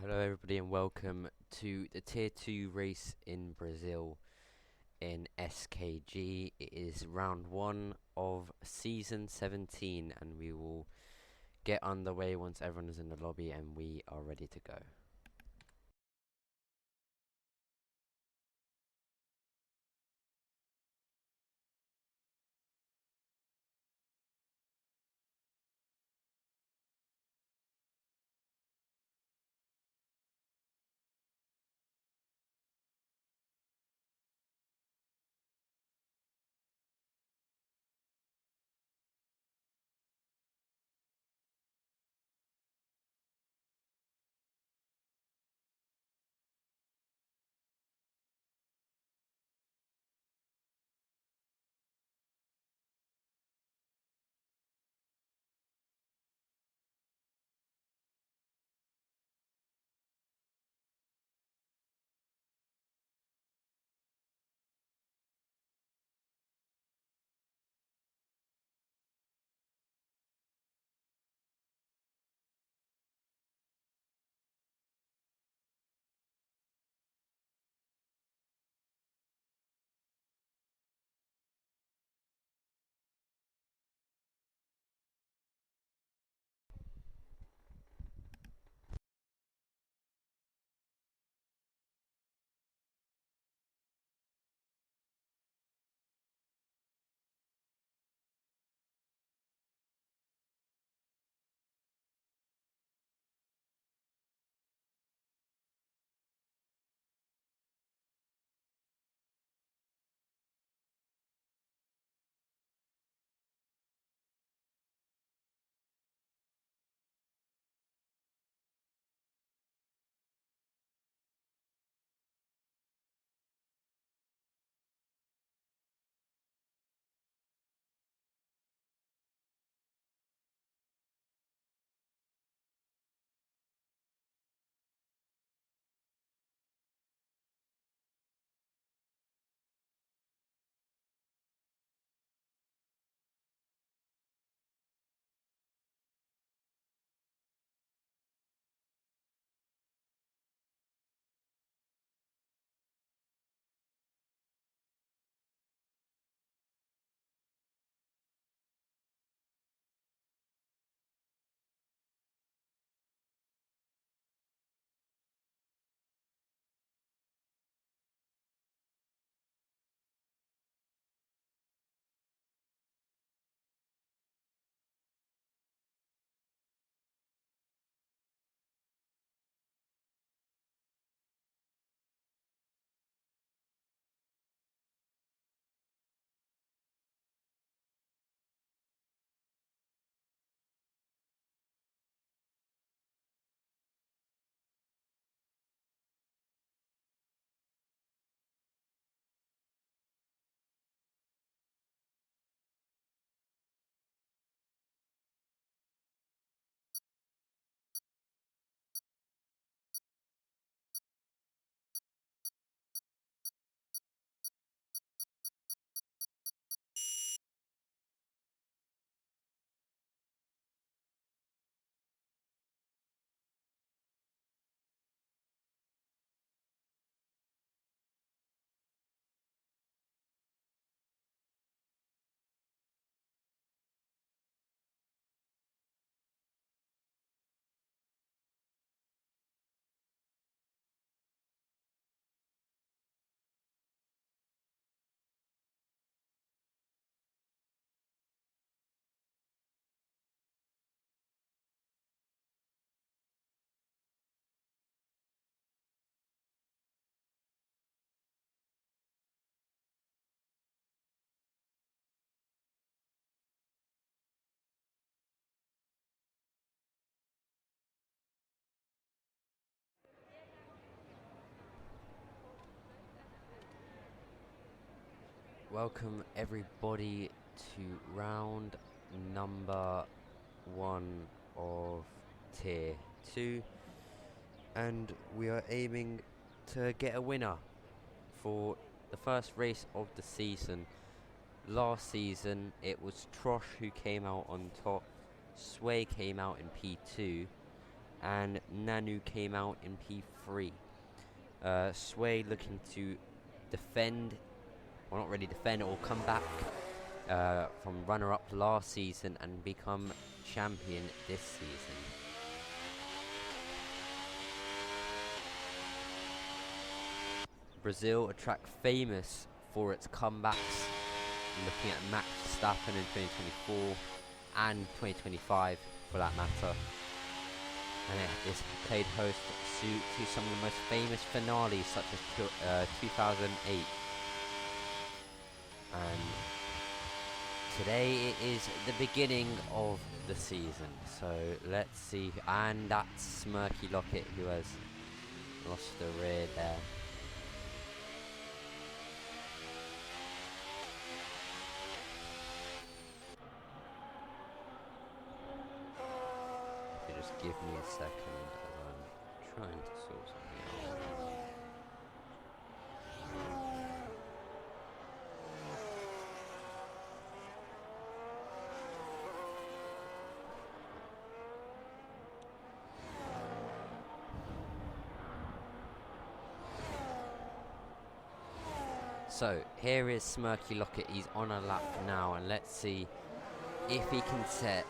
Hello, everybody, and welcome to the Tier 2 race in Brazil in SKG. It is round 1 of Season 17, and we will get underway once everyone is in the lobby and we are ready to go. Welcome, everybody, to round number 1 of Tier 2, and we are aiming to get a winner for the first race of the season. Last season, it was Trosh who came out on top, Sway came out in P2, and Nanu came out in P3. Sway looking to defend, well, not really defend, or come back from runner-up last season and become champion this season. Brazil, a track famous for its comebacks, looking at Max Verstappen in 2024 and 2025 for that matter. And it is played host to some of the most famous finales, such as 2008. And today it is the beginning of the season. So let's see. And that's Smirky Lockett, who has lost the rear there. Just give me a second as I'm trying to sort something out. So here is Smirky Lockett. He's on a lap now, and let's see if he can set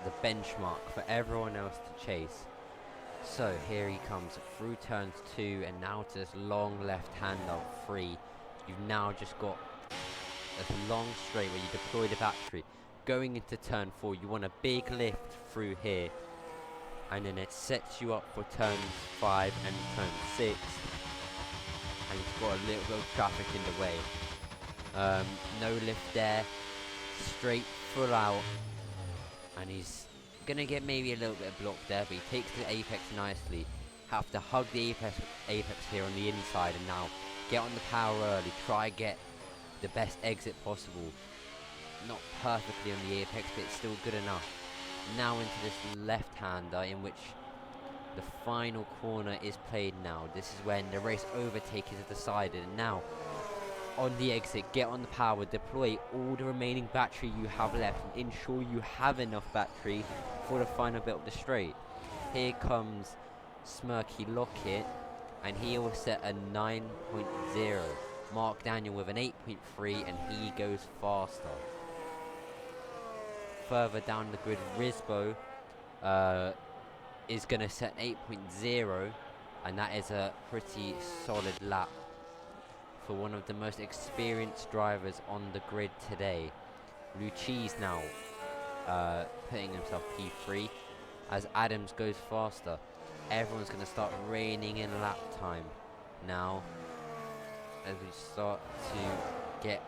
the benchmark for everyone else to chase. So here he comes through turns 2 and now to this long left hand of 3. You've now just got a long straight where you deploy the battery. Going into turn 4, you want a big lift through here, and then it sets you up for turn 5 and turn 6, and you've got a little bit of traffic in the way. No lift there, straight full out. And he's gonna get maybe a little bit of block there, but he takes the apex nicely. Have to hug the apex here on the inside, and now get on the power early. Try get the best exit possible. Not perfectly on the apex, but it's still good enough. Now into this left-hander, in which the final corner is played now. This is when the race overtake is decided. And now on the exit, get on the power, deploy all the remaining battery you have left, and ensure you have enough battery for the final bit of the straight. Here comes Smirky Lockett, and he will set a 9.0. Mark Daniel with an 8.3, and he goes faster. Further down the grid, Risbo is going to set 8.0, and that is a pretty solid lap for one of the most experienced drivers on the grid today. Lucchese now putting himself P3 as Adams goes faster. Everyone's going to start reining in lap time now as we start to get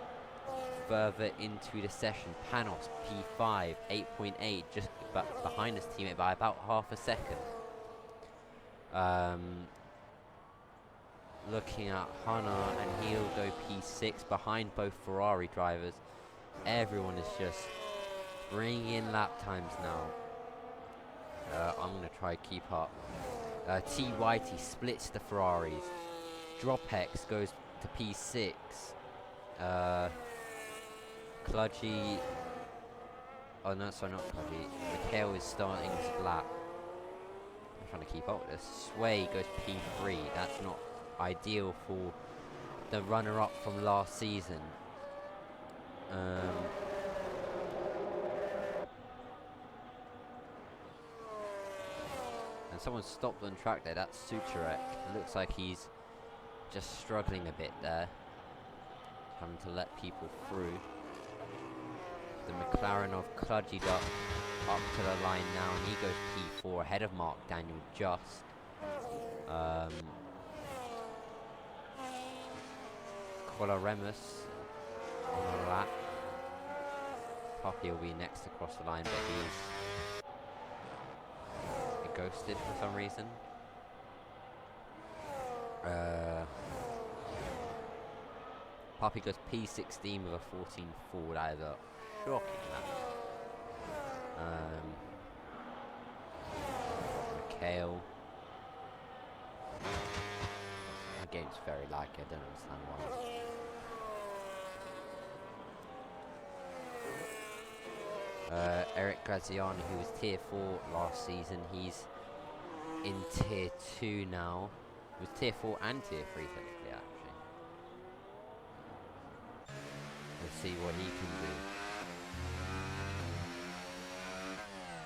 further into the session. Panos P5, 8.8, just behind his teammate by about half a second. Looking at Hannah, and he'll go P6 behind both Ferrari drivers. Everyone is just bringing in lap times now. I'm going to try keep up. T. Whitey splits the Ferraris. Dropex goes to P6. Kludgy... Oh no, sorry, not Kludgy. Mikhail is starting his lap. I'm trying to keep up with this. Sway goes P3. That's not ideal for the runner-up from last season. And someone stopped on track there. That's Sucharek. It looks like he's just struggling a bit there, having to let people through. The McLaren of Kludgy Duck up to the line now, and he goes P4 ahead of Mark Daniel just. Colaremus on a lap. Poppy will be next across the line, but he's ghosted for some reason. Poppy goes P16 with a 14.4. That is a shocking lap. Mikhail. The game's very laggy, I don't understand why. Eric Graziano, who was tier 4 last season, he's in tier 2 now. It was tier 4 and tier 3 technically, actually. Let's see what he can do.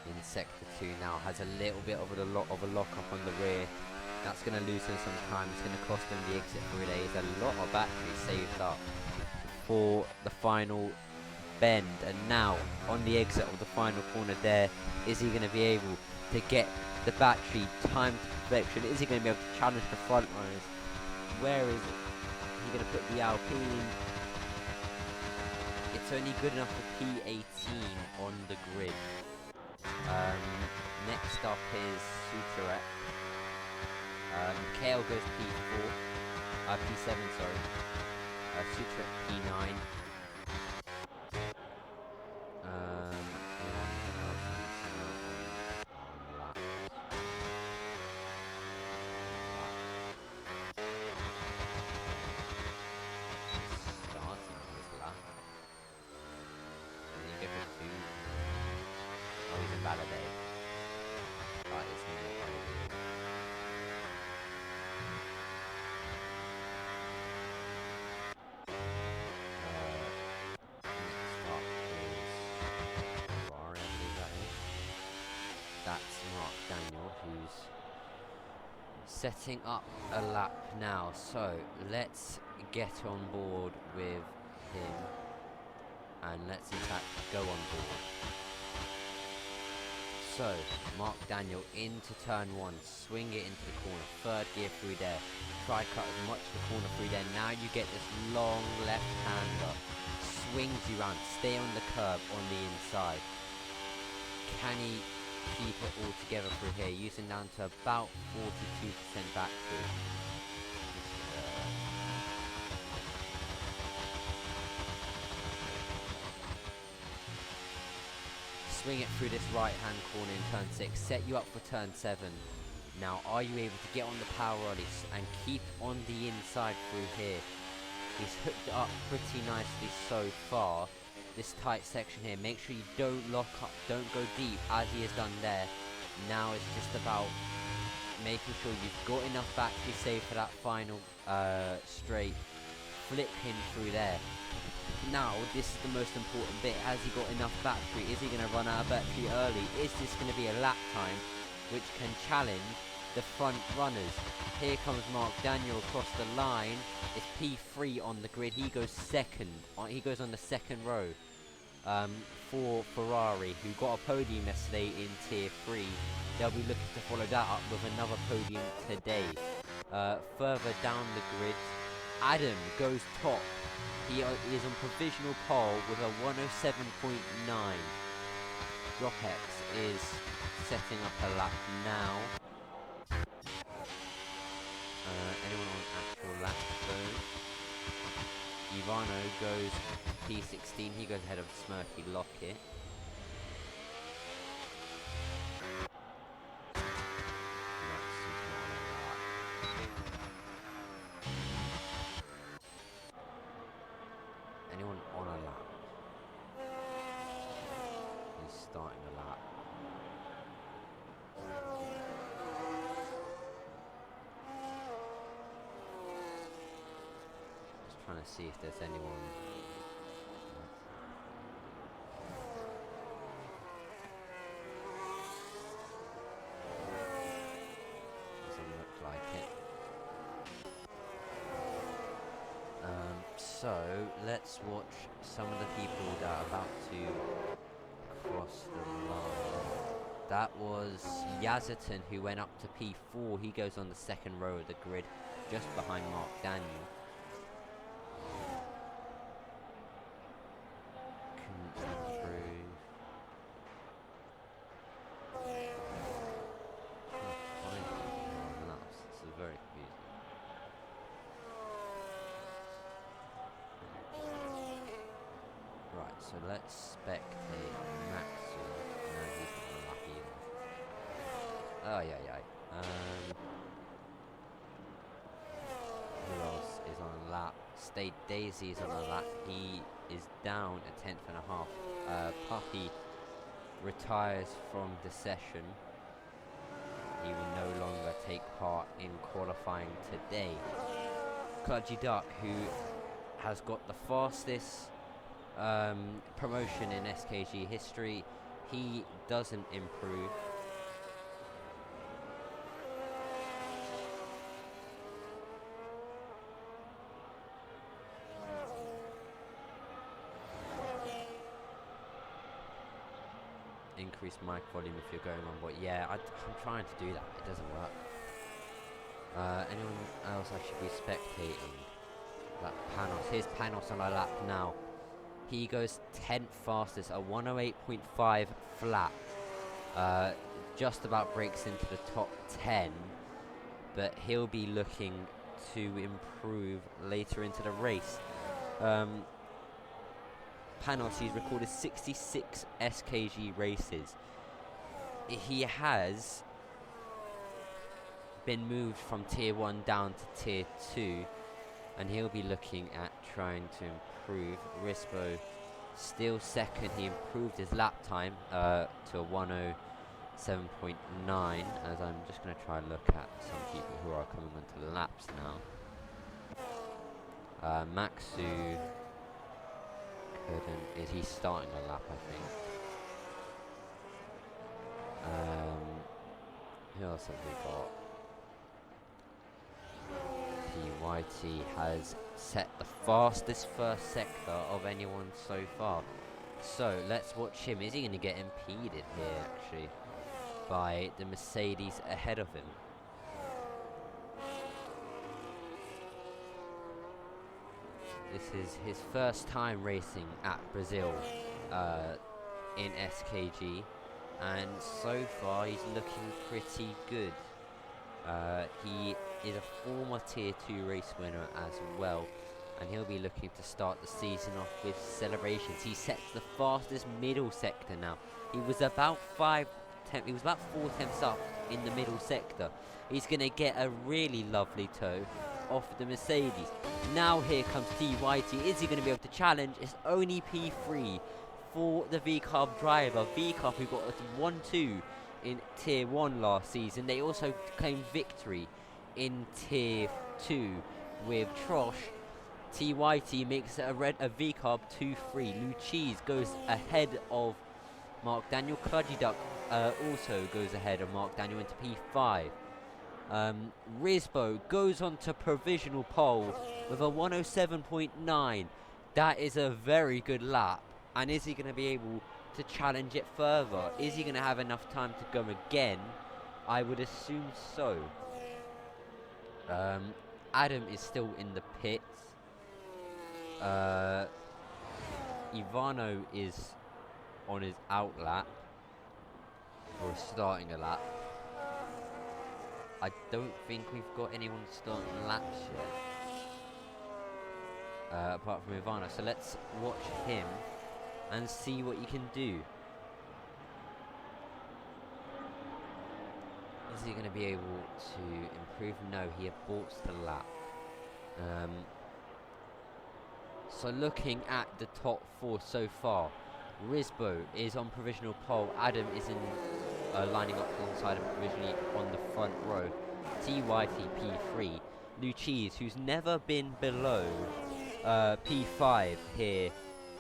In sector 2 now, has a little bit of a lock up on the rear. That's going to lose him some time. It's going to cost him the exit through there. There's a lot of battery saved up for the final bend, and now on the exit of the final corner there, is he going to be able to get the battery time to perfection? Is he going to be able to challenge the front runners? Where is it? He's going to put the Alpine. It's only good enough for P18 on the grid. Next up is Suturek. Kale goes P4, P7, sorry. Suturek P9. That's Mark Daniel, who's setting up a lap now. So let's get on board with him, and let's in fact go on board. So Mark Daniel into turn 1, swing it into the corner, third gear through there, try cut as much of the corner through there. Now you get this long left hander, swings you round, stay on the curb on the inside. Can he keep it all together through here, using down to about 42% battery? Swing it through this right hand corner in turn 6, set you up for turn 7. Now are you able to get on the power release and keep on the inside through here? He's hooked it up pretty nicely so far. This tight section here, make sure you don't lock up, don't go deep as he has done there. Now it's just about making sure you've got enough battery saved for that final straight. Flip him through there. Now this is the most important bit. Has he got enough battery? Is he going to run out of battery early? Is this going to be a lap time which can challenge the front runners? Here comes Mark Daniel across the line. It's P3 on the grid. He goes second. He goes on the second row for Ferrari, who got a podium yesterday in tier 3. They'll be looking to follow that up with another podium today. Further down the grid, Adam goes top. He is on provisional pole with a 107.9. Dropex is setting up a lap now. Anyone on actual lap though? Ivano goes P16, he goes ahead of Smirky Lockett. Anyone on a lap? He's starting a lap. Trying to see if there's anyone. Doesn't look like it. So let's watch some of the people that are about to cross the line. That was Yazerton, who went up to P4. He goes on the second row of the grid, just behind Mark Daniel. So let's spectate Maxu. No, he's not on a lap either. Oh, yeah. Who else is on a lap? State Daisy is on a lap. He is down a 10.5. Puppy retires from the session. he will no longer take part in qualifying today. Kludgy Duck, who has got the fastest promotion in SKG history, he doesn't improve. Increase mic volume if you're going on, but yeah, I'm trying to do that, it doesn't work. Anyone else I should be spectating? That Panos, here's Panos on a lap now. He goes 10th fastest, a 108.5 flat. Just about breaks into the top 10, but he'll be looking to improve later into the race. Panos, he's recorded 66 SKG races. He has been moved from tier 1 down to tier 2, and he'll be looking at trying to improve. Rispo still second. He improved his lap time to a 107.9, as I'm just going to try and look at some people who are coming onto the laps now. Maxu is he starting a lap, I think. Who else have we got? PYT has set the fastest first sector of anyone so far. So let's watch him. Is he going to get impeded here actually by the Mercedes ahead of him? This is his first time racing at Brazil in SKG, and so far he's looking pretty good. He is a former tier 2 race winner as well, and he'll be looking to start the season off with celebrations. He sets the fastest middle sector now. He was about 4 tenths up in the middle sector. He's going to get a really lovely toe off the Mercedes. Now here comes TYT. Is he going to be able to challenge? It's only P3 for the VCarb driver. VCarb, who got a 1-2 in tier 1 last season. They also claimed victory in tier 2 with Trosh. TYT makes a VCarb 2-3. Luchis goes ahead of Mark Daniel. Kludgy Duck also goes ahead of Mark Daniel into P5. Rispo goes on to provisional pole with a 107.9. That is a very good lap. And is he going to be able to challenge it further? Is he going to have enough time to go again? I would assume so. Adam is still in the pits. Ivano is on his out lap, or starting a lap. I don't think we've got anyone starting laps yet, apart from Ivano. So let's watch him and see what he can do. Is he going to be able to improve? No, he aborts the lap. So looking at the top 4 so far, Rispo is on provisional pole. Adam is in lining up alongside him provisionally on the front row. TYT P3. Luchis, who's never been below P5 here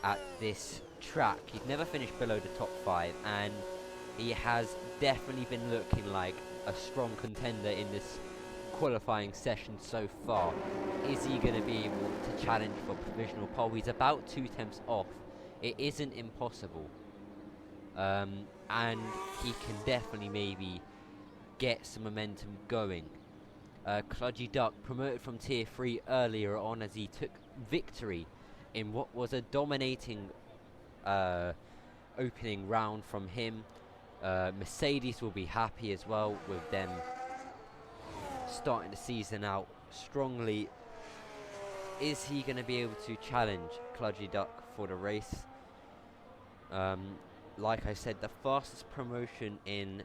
at this track. He's never finished below the top 5, and he has definitely been looking like a strong contender in this qualifying session so far. Is he going to be able to challenge for provisional pole? He's about 2 tenths off. It isn't impossible, and he can definitely maybe get some momentum going. Kludgy Duck promoted from tier 3 earlier on as he took victory in what was a dominating opening round from him. Mercedes will be happy as well with them starting the season out strongly. Is he going to be able to challenge Kludgy Duck for the race? Like I said, the fastest promotion in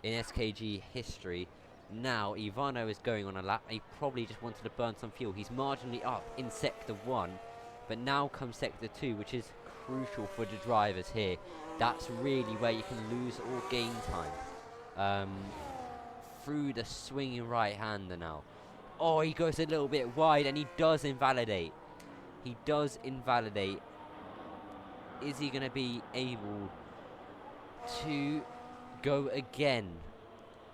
SKG history. Now Ivano is going on a lap. He probably just wanted to burn some fuel. He's marginally up in sector 1, but now comes sector 2, which is crucial for the drivers here. That's really where you can lose or gain time. um, through the swinging right-hander now. Oh, he goes a little bit wide, and he does invalidate. He does invalidate. Is he going to be able to go again?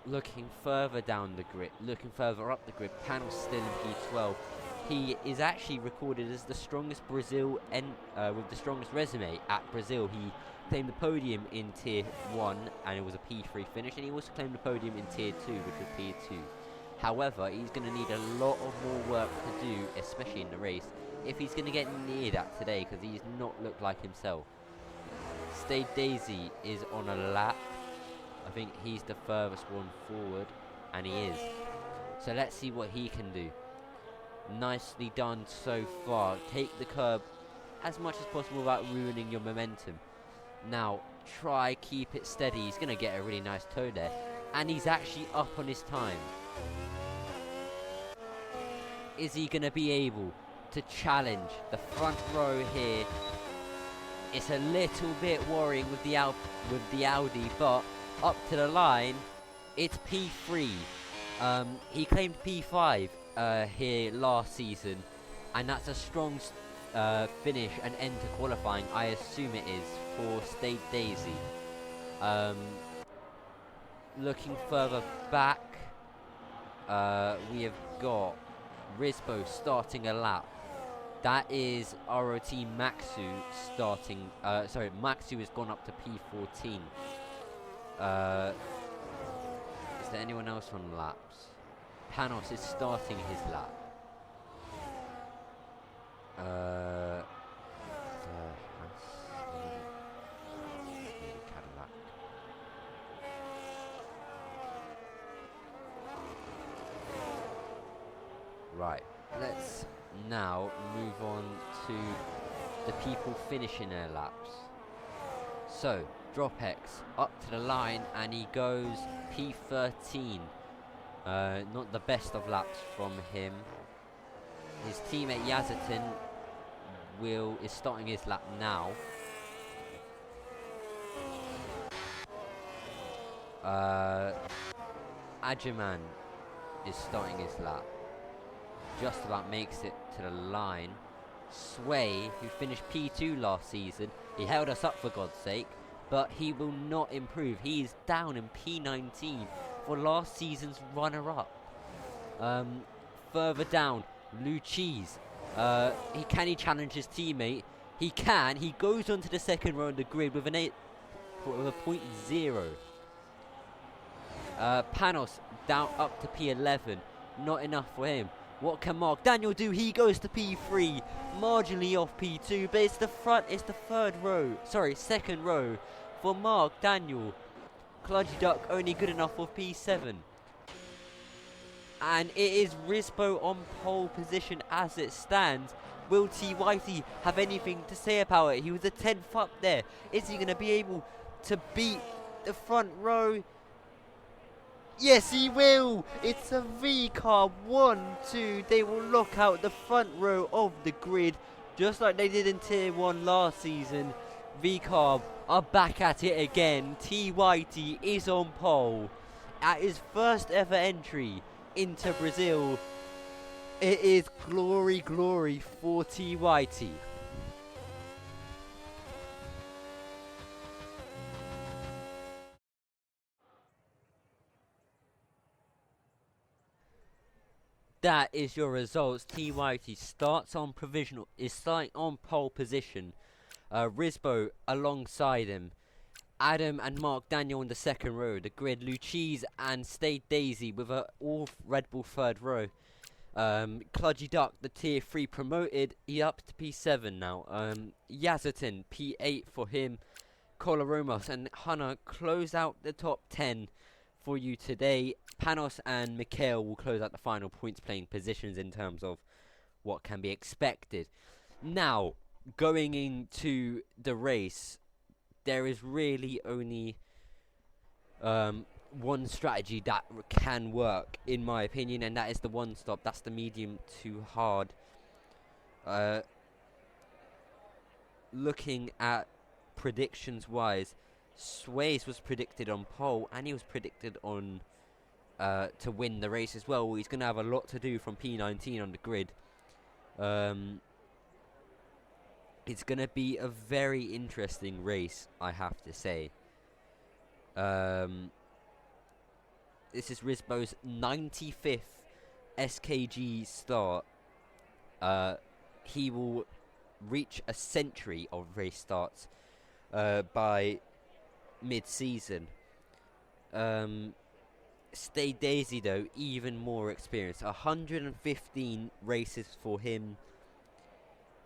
Looking further down the grid, looking further up the grid. Panos still in P12. He is actually recorded as the strongest Brazil with the strongest resume at Brazil. He claimed the podium in Tier 1, and it was a P3 finish, and he also claimed the podium in Tier 2, which was P2. However, he's going to need a lot of more work to do, especially in the race, if he's going to get near that today, because he's not looked like himself. Stade Daisy is on a lap. I think he's the furthest one forward, and he is. So let's see what he can do. Nicely done so far. Take the curb as much as possible without ruining your momentum. Now, try keep it steady. He's going to get a really nice toe there, and he's actually up on his time. Is he going to be able to challenge the front row here? It's a little bit worrying with the Audi, but up to the line, it's P3. He claimed P5 here last season, and that's a strong finish and end to qualifying. I assume it is for Stade Daisy. Looking further back, we have got Risbo starting a lap. That is ROT Maxu starting. Sorry, Maxu has gone up to P14. Is there anyone else on laps? Panos is starting his lap. Cadillac. Right, let's now move on to the people finishing their laps. So, Dropex up to the line, and he goes P13. Not the best of laps from him. His teammate Yazatin is starting his lap now. Ajaman is starting his lap. Just about makes it to the line. Sway, who finished P2 last season, he held us up for God's sake, but he will not improve. He is down in P19 for last season's runner-up. Further down, Luchis. Can he challenge his teammate? He can. He goes onto the second row of the grid with a 0.0. Panos down up to P11. Not enough for him. What can Mark Daniel do? He goes to P3, marginally off P2, but it's the second row for Mark Daniel. Kludgy Duck only good enough for P7. And it is Risbo on pole position as it stands. Will T. Whitey have anything to say about it? He was the 10th up there. Is he going to be able to beat the front row? Yes, he will. It's a V-car. 1, 2. They will lock out the front row of the grid, just like they did in Tier 1 last season. V-Carb are back at it again. TYT is on pole at his first ever entry into Brazil. It is glory, glory for TYT. That is your results. TYT starts on provisional, is starting on pole position. Risbo alongside him. Adam and Mark Daniel in the second row. The grid, Luchis and Stade Daisy with a all Red Bull third row. Kludgy Duck, the tier 3 promoted, he up to P7 now. Yazatin, P8 for him. Kolaromos and Hannah close out the top 10 for you today. Panos and Mikhail will close out the final points playing positions in terms of what can be expected. Now, going into the race, there is really only one strategy that can work, in my opinion, and that is the one stop. That's the medium to hard. Looking at predictions wise, Swayze was predicted on pole, and he was predicted on to win the race as well. He's going to have a lot to do from P19 on the grid. It's going to be a very interesting race, I have to say. This is Risbo's 95th SKG start. He will reach a century of race starts by mid-season. Stay Daisy, though, even more experienced. 115 races for him.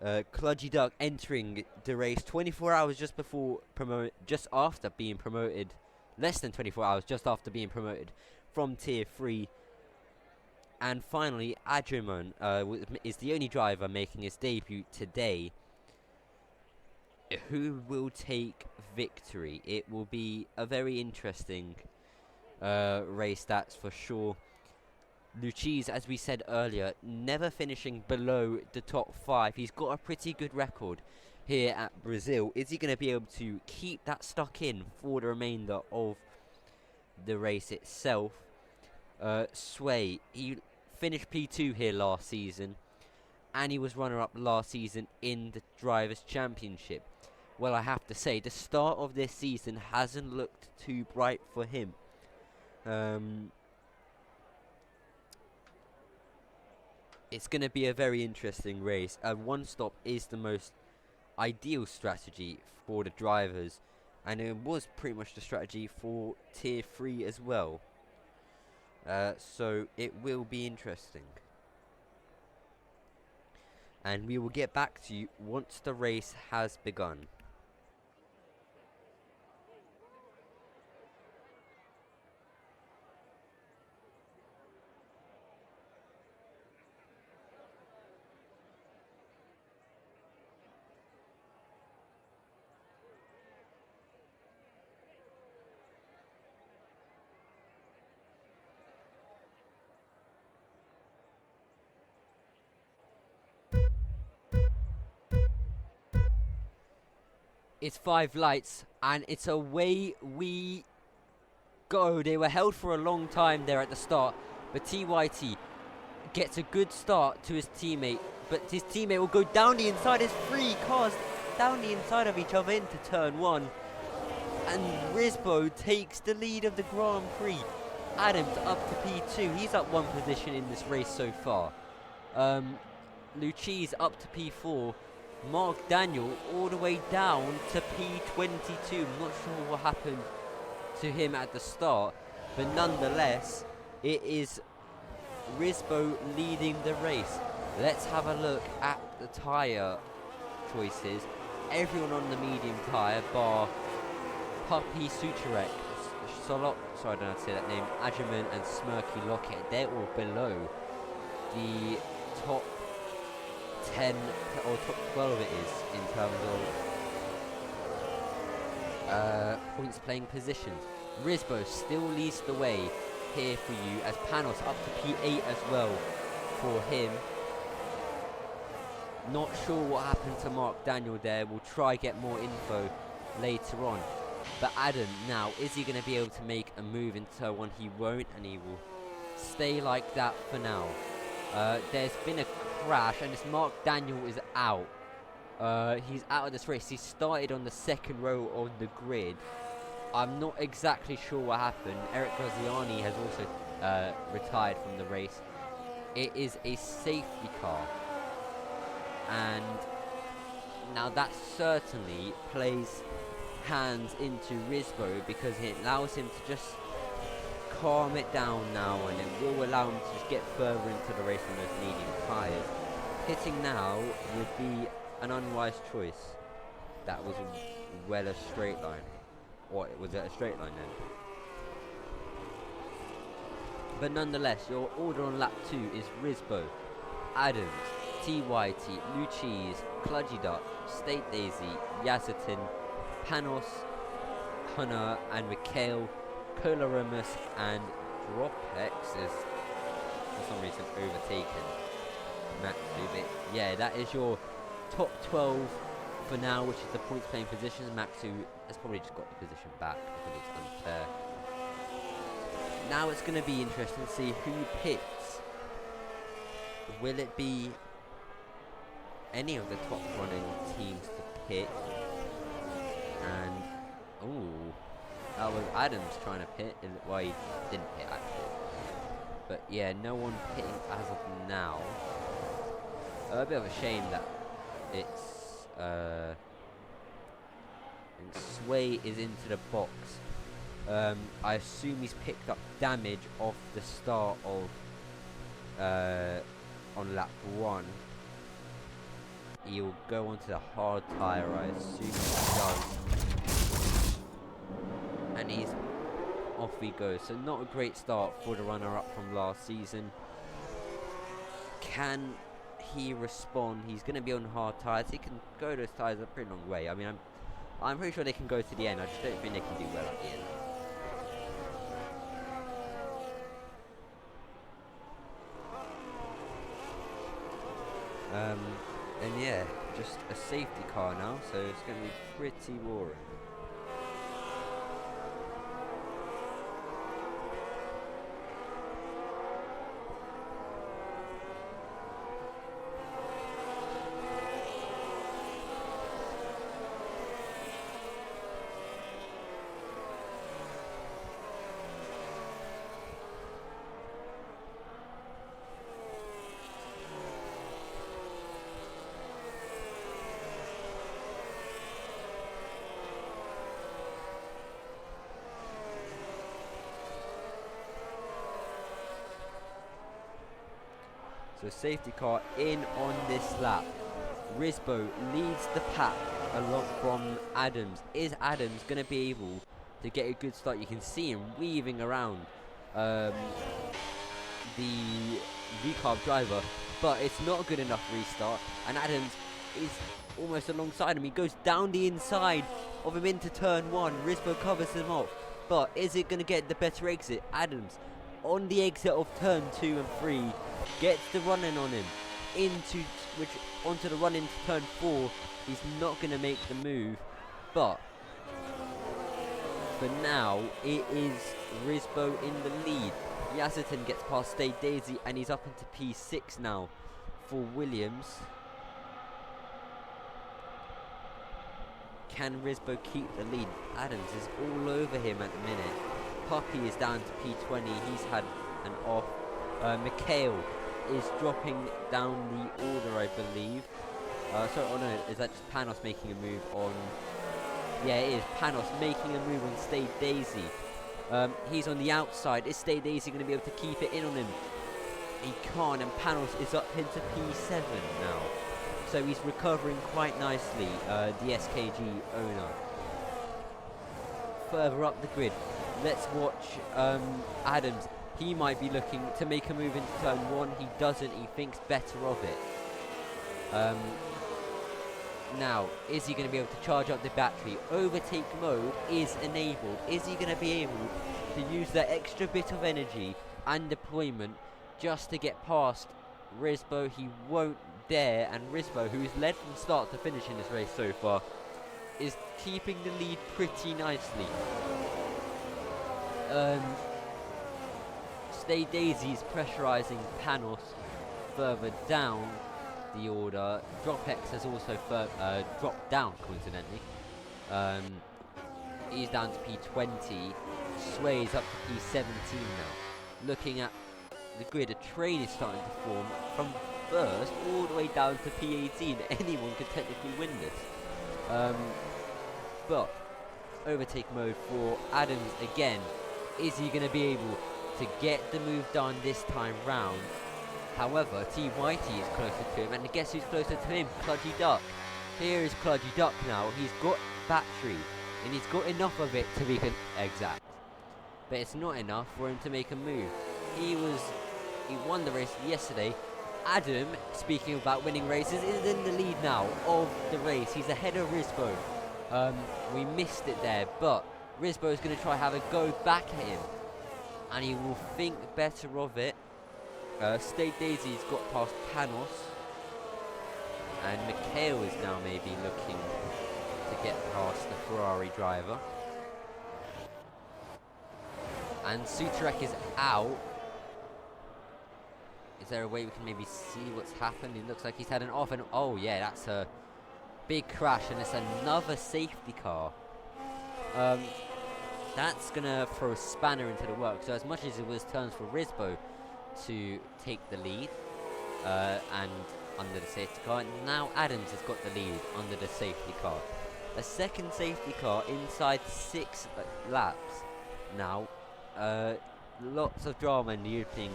Kludgy Duck entering the race 24 hours just after being promoted. Less than 24 hours just after being promoted from Tier 3. And finally, Adrimon is the only driver making his debut today. Who will take victory? It will be a very interesting race, that's for sure. Luchis, as we said earlier, never finishing below the top 5. He's got a pretty good record here at Brazil. Is he going to be able to keep that stuck in for the remainder of the race itself? Sway, he finished P2 here last season, and he was runner-up last season in the Drivers' Championship. Well, I have to say, the start of this season hasn't looked too bright for him. It's going to be a very interesting race. One stop is the most ideal strategy for the drivers, and it was pretty much the strategy for Tier 3 as well. So it will be interesting. And we will get back to you once the race has begun. It's 5 lights, and it's away we go. They were held for a long time there at the start, but TYT gets a good start to his teammate, but his teammate will go down the inside. There's 3 cars down the inside of each other into turn 1, and Risbo takes the lead of the Grand Prix. Adams up to P2. He's up 1 position in this race so far. Luchis up to P4. Mark Daniel all the way down to P22. I'm not sure what happened to him at the start, but nonetheless, it is Risbo leading the race. Let's have a look at the tyre choices. Everyone on the medium tyre, bar Puppy Suturek, sorry, I don't know how to say that name, Adjaman and Smirky Lockett. They're all below the top 10 or top 12 it is in terms of points playing positions. Risbo still leads the way here for you, as Panos up to P8 as well for him. Not sure what happened to Mark Daniel there. We'll try get more info later on. But Adam now, is he going to be able to make a move in turn 1? He won't, and he will stay like that for now. There's been a crash, and this Mark Daniel is out. He's out of this race. He started on the 2nd row on the grid. I'm not exactly sure what happened. Eric Graziani has also retired from the race. It is a safety car, and now that certainly plays hands into Risbo, because it allows him to just calm it down now, and it will allow him to just get further into the race on those medium tyres. Pitting now would be an unwise choice. That was well a straight line. Or was it a straight line then? But nonetheless, your order on lap 2 is Risbo, Adams, TYT, Luchis, Kludgy Duck, State Daisy, Yazatin, Panos, Hunter, and Mikhail, Colaramus, and Dropex is for some reason overtaken Matt Lubit. Yeah, that is your top 12 for now, which is the points playing position. Maxu has probably just got the position back because it's unfair. Now it's going to be interesting to see who pits. Will it be any of the top running teams to pit? And that was Adams trying to pit. Well, he didn't pit actually. But yeah, no one pitting as of now. A bit of a shame that it's I think Sway is into the box. I assume he's picked up damage off the start of on lap 1. He'll go onto the hard tyre, I assume he does. And he's off he goes. So not a great start for the runner-up from last season. Can he respond? He's going to be on hard tyres. He can go those tyres a pretty long way. I mean, I'm pretty sure they can go to the end. I just don't think they can do well at the end. And yeah, just a safety car now, so it's going to be pretty boring. So safety car in on this lap. Risbo leads the pack along from Adams. Is Adams going to be able to get a good start? You can see him weaving around the V-carb driver, but it's not a good enough restart. And Adams is almost alongside him. He goes down the inside of him into turn 1. Risbo covers him off, but is it going to get the better exit? Adams on the exit of turn 2 and 3 gets the run-in on him onto the run into turn 4. He's not going to make the move, but for now it is Risbo in the lead. Yassiton gets past Stay Daisy and he's up into P6 now for Williams. Can Risbo keep the lead? Adams is all over him at the minute. Puppy is down to P20. He's had an off. Mikhail is dropping down the order, I believe. Sorry, oh no, is that just Panos making a move on... Yeah, it is Panos making a move on Stay Daisy. He's on the outside. Is Stay Daisy going to be able to keep it in on him? He can't, and Panos is up into P7 now. So he's recovering quite nicely, the SKG owner. Further up the grid, let's watch Adams. He might be looking to make a move into turn 1. He doesn't. He thinks better of it. Now, is he going to be able to charge up the battery? Overtake mode is enabled. Is he going to be able to use that extra bit of energy and deployment just to get past Risbo? He won't dare, and Risbo, who's led from start to finish in this race so far, is keeping the lead pretty nicely. Stay Daisy's pressurising Panos further down the order. Dropex has also dropped down, coincidentally. He's down to P20. Sway's up to P17 now. Looking at the grid, a train is starting to form from first all the way down to P18. Anyone could technically win this. But overtake mode for Adams again. Is he going to be able to get the move done this time round? However, T Whitey is closer to him, and guess who's closer to him? Kludgy Duck. Here is Kludgy Duck now. He's got battery, and he's got enough of it to be exact. But it's not enough for him to make a move. He won the race yesterday. Adam, speaking about winning races, is in the lead now of the race. He's ahead of Risbo. We missed it there, but Risbo is going to try have a go back at him, and he will think better of it. Stay Daisy's got past Panos. And Mikhail is now maybe looking to get past the Ferrari driver. And Suterek is out. Is there a way we can maybe see what's happened? It looks like he's had an off and... Oh yeah, that's a big crash and it's another safety car. That's going to throw a spanner into the works. So as much as it was turns for Risbo to take the lead and under the safety car, now Adams has got the lead under the safety car. A second safety car inside 6 laps. Now, lots of drama in the European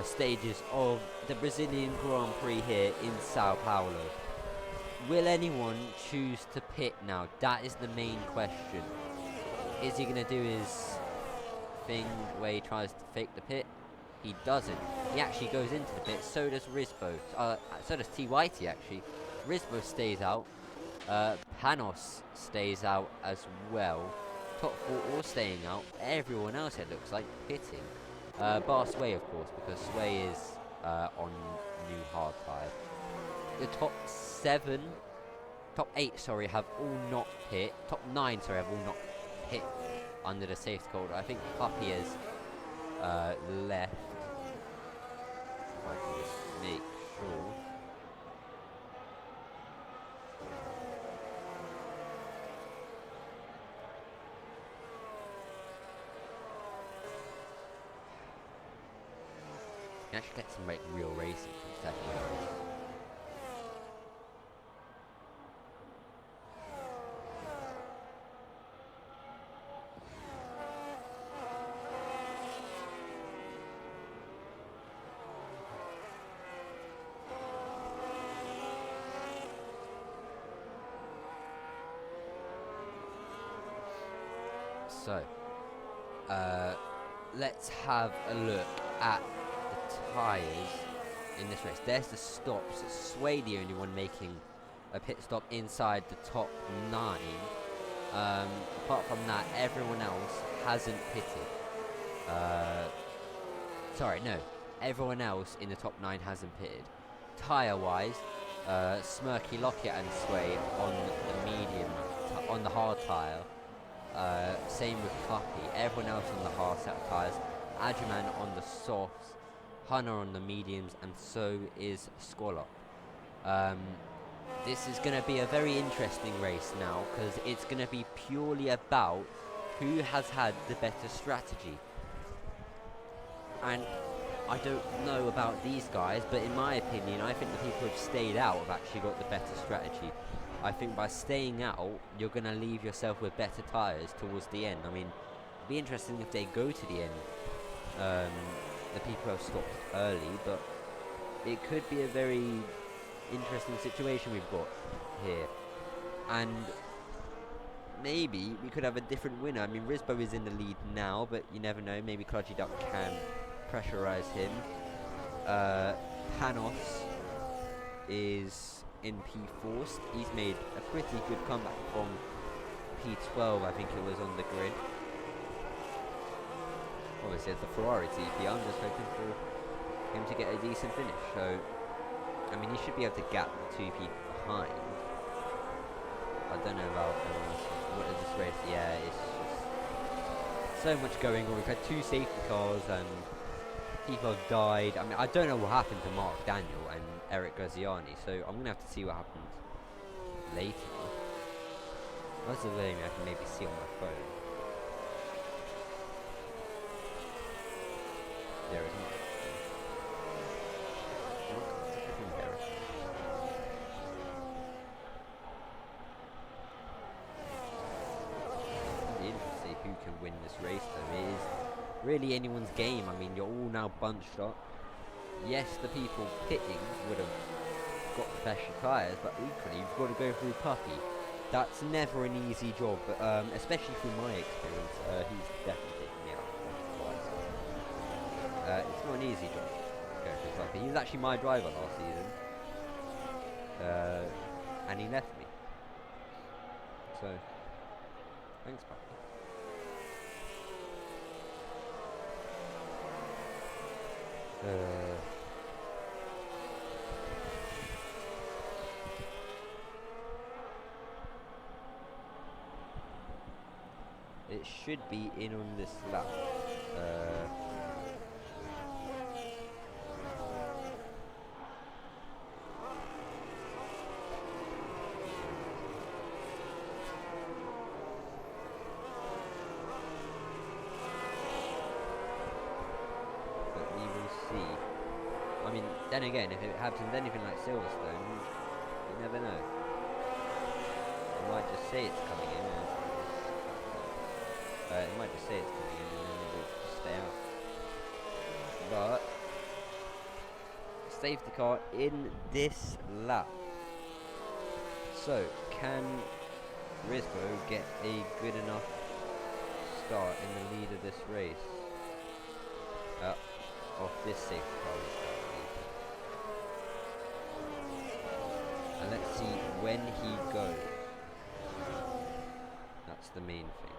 stages of the Brazilian Grand Prix here in Sao Paulo. Will anyone choose to pit now? That is the main question. Is he going to do his thing where he tries to fake the pit? He doesn't. He actually goes into the pit. So does Risbo. So does T. Whitey actually. Risbo stays out. Panos stays out as well. Top 4 all staying out. Everyone else, it looks like, pitting. Bar Sway, of course, because Sway is on new hard tyre. The top 8, sorry, have all not pit. Top 9, sorry, have all not pit under the safety car. I think Puppy has left. If I can just make sure. You actually get some like real racing from second. So, let's have a look at the tyres in this race. There's the stops. Sway the only one making a pit stop inside the top 9. Apart from that, everyone else hasn't pitted. Sorry, no. Everyone else in the top 9 hasn't pitted. Tyre-wise, Smirky, Lockett and Sway on the medium, on the hard tyre. Same with Puppy. Everyone else on the hard set of tyres. Adjaman on the softs. Hunter on the mediums. And so is Squallop. This is going to be a very interesting race now, because it's going to be purely about who has had the better strategy. And I don't know about these guys, but in my opinion, I think the people who have stayed out have actually got the better strategy. I think by staying out, you're going to leave yourself with better tyres towards the end. I mean, it'd be interesting if they go to the end, the people who have stopped early, but it could be a very interesting situation we've got here. And maybe we could have a different winner. I mean, Risbo is in the lead now, but you never know. Maybe Kludgy Duck can pressurise him. Panos is in P4. He's made a pretty good comeback from P12, I think it was, on the grid. Obviously, it's the Ferrari TP. I'm just hoping for him to get a decent finish. So, I mean, he should be able to gap the 2 people behind. I don't know about what is this race. Yeah, it's just so much going on. We've had 2 safety cars and people have died. I mean, I don't know what happened to Mark Daniel and Eric Graziani, so I'm going to have to see what happens later. That's a thing I can maybe see on my phone. There isn't. Who can win this race though. It is really anyone's game. I mean, you're all now bunched up. Yes, the people pitting would have got special tyres, but equally you've got to go through Puppy. That's never an easy job, but especially through my experience, he's definitely taken me out twice. It's not an easy job going through Puppy. He was actually my driver last season, and he left me. So, thanks, Puppy. it should be in on this lap. But we will see. I mean, then again, if it happens anything like Silverstone, you never know. It might just say it's coming in, and it might just say it's coming in, and then it will just stay out. But safety car in this lap. So can Risbo get a good enough start in the lead of this race? Off this safety car restart. And let's see when he goes. That's the main thing.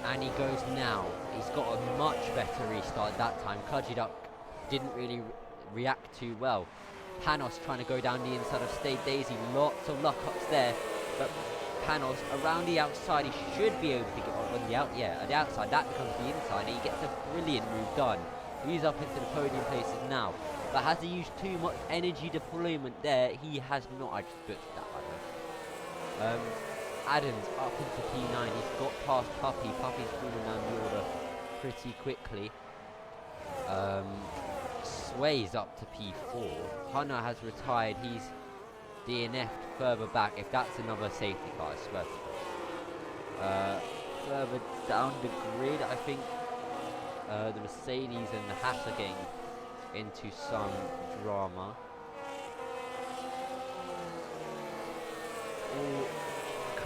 And he goes now. He's got a much better restart that time. Kludgy Duck didn't really react too well. Panos trying to go down the inside of Stay Daisy. Lots of luck ups there. But Panos around the outside. He should be able to get on the at the outside. That becomes the inside. And he gets a brilliant move done. He's up into the podium places now. But has he used too much energy deployment there? He has not. I just booked that, by the way. Adams up into P9. He's got past Puppy. Puppy's falling down the order pretty quickly. Sway's up to P4. Hunter has retired. He's DNF'd further back. If that's another safety car, I swear to God. Further down the grid, I think the Mercedes and the Haas are getting into some drama. All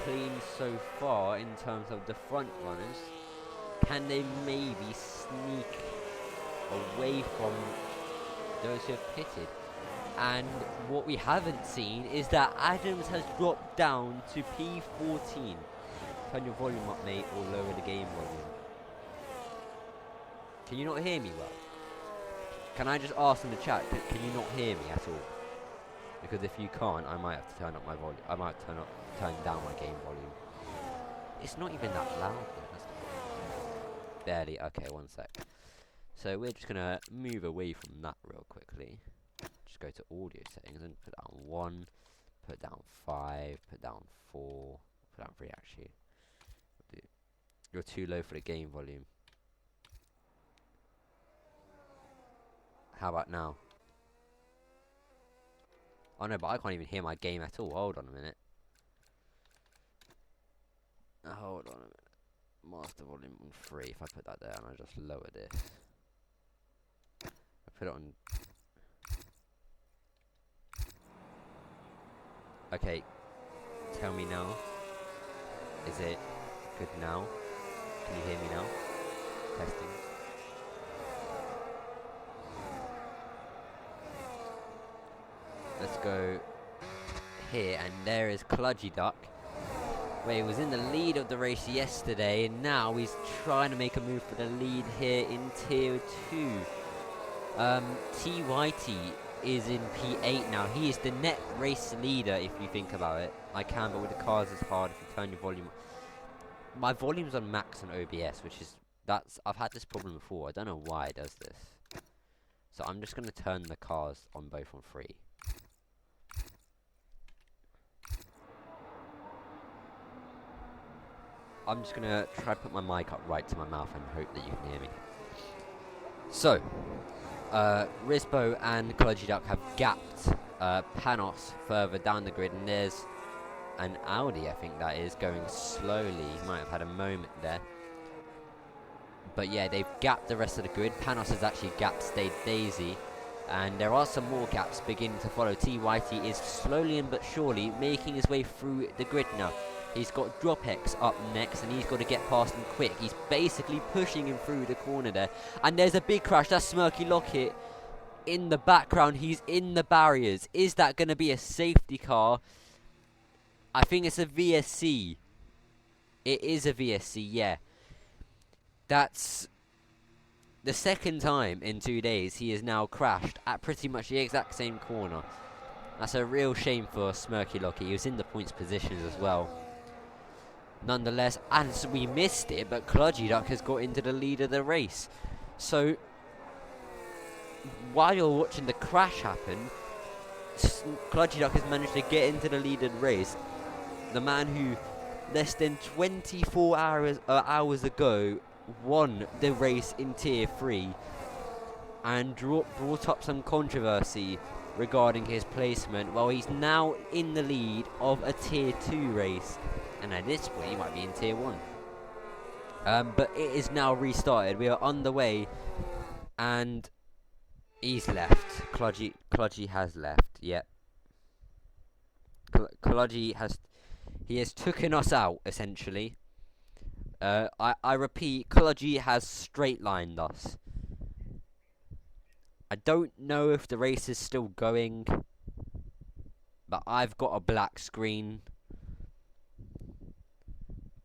clean so far in terms of the front runners. Can they maybe sneak away from those who have pitted? And what we haven't seen is that Adams has dropped down to P14. Turn your volume up, mate, or lower the game volume. Can you not hear me well? Can I just ask in the chat, can you not hear me at all? Because if you can't, I might have to turn up my volume. I might turn down my game volume. It's not even that loud though, that's the problem. Barely. Okay, one sec. So we're just gonna move away from that real quickly. Just go to audio settings and put down 1, put down 5, put down 4, put down 3 actually. You're too low for the game volume. How about now? Oh no, but I can't even hear my game at all. Hold on a minute. Hold on a minute. Master volume on 3. If I put that there and I just lower this. I put it on. Okay. Tell me now. Is it good now? Can you hear me now? Testing. Let's go here, and there is Kludgy Duck, where he was in the lead of the race yesterday, and now he's trying to make a move for the lead here in Tier 2. TYT is in P8 now. He is the net race leader, if you think about it. I can, but with the cars it's hard if you turn your volume. My volume's on max on OBS, which is, I've had this problem before. I don't know why it does this. So I'm just going to turn the cars on both on 3. I'm just gonna try to put my mic up right to my mouth and hope that you can hear me. So, Risbo and Kludgy Duck have gapped Panos further down the grid, and there's an Audi, I think that is, going slowly. He might have had a moment there. But yeah, they've gapped the rest of the grid. Panos has actually gapped Stay Daisy, and there are some more gaps beginning to follow. TYT is slowly and but surely making his way through the grid now. He's got Dropex up next, and he's got to get past him quick. He's basically pushing him through the corner there. And there's a big crash. That's Smirky Lockett in the background. He's in the barriers. Is that going to be a safety car? I think it's a VSC. It is a VSC, yeah. That's the second time in 2 days he has now crashed at pretty much the exact same corner. That's a real shame for Smirky Lockett. He was in the points positions as well. Nonetheless, as we missed it, but Kludgy Duck has got into the lead of the race. So, while you're watching the crash happen, Kludgy Duck has managed to get into the lead of the race. The man who, less than 24 hours ago, won the race in Tier 3 and brought up some controversy regarding his placement. Well, he's now in the lead of a Tier 2 race, and at this point he might be in Tier 1. But it is now restarted. We are on the way, and he's left. Kludgy has left. Yep. Kludgy has taken us out, essentially. I repeat, Kludgy has straight lined us. I don't know if the race is still going, but I've got a black screen.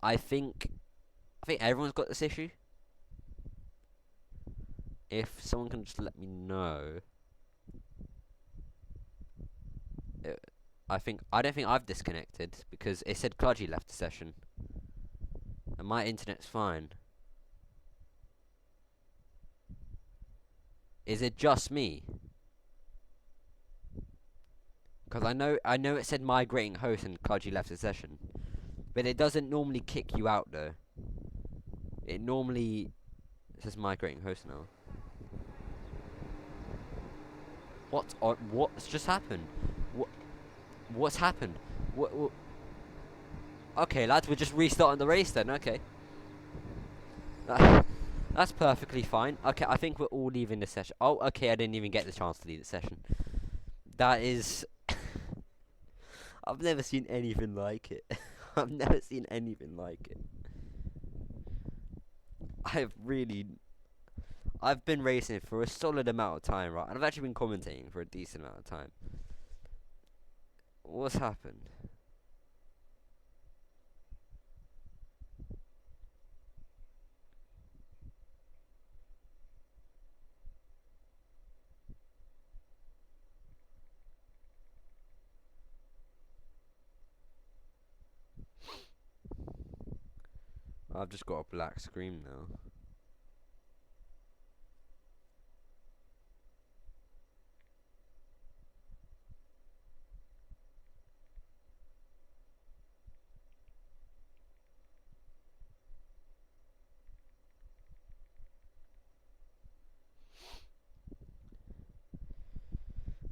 I think everyone's got this issue. If someone can just let me know. I don't think I've disconnected because it said Kludgy left the session. And my internet's fine. Is it just me? Because I know it said migrating host and Kludgy left the session. But it doesn't normally kick you out though. It normally says migrating host now. What's just happened? What's happened? What? Okay, lads, we're just restarting the race then. Okay. That's perfectly fine. Okay, I think we're all leaving the session. Oh, okay, I didn't even get the chance to leave the session. That is... I've never seen anything like it. I've never seen anything like it. I've been racing for a solid amount of time, right? And I've actually been commentating for a decent amount of time. What's happened? I've just got a black screen now.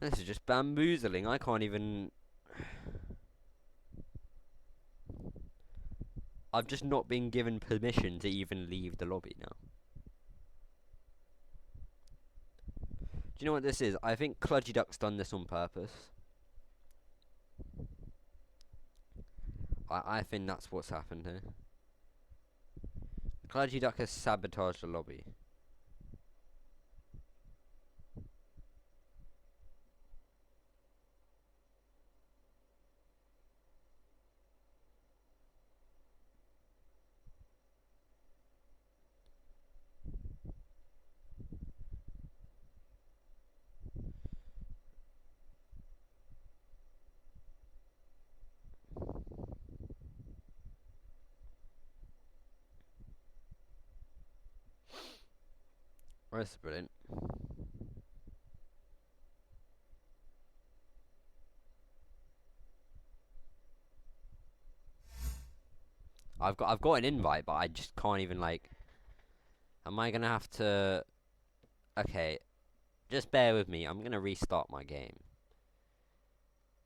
This is just bamboozling. I can't even... I've just not been given permission to even leave the lobby now. Do you know what this is? I think Kludgy Duck's done this on purpose. I think that's what's happened here. Kludgy Duck has sabotaged the lobby. Oh, that's brilliant. I've got an invite, but I just can't even like. Am I gonna have to? Okay, just bear with me. I'm gonna restart my game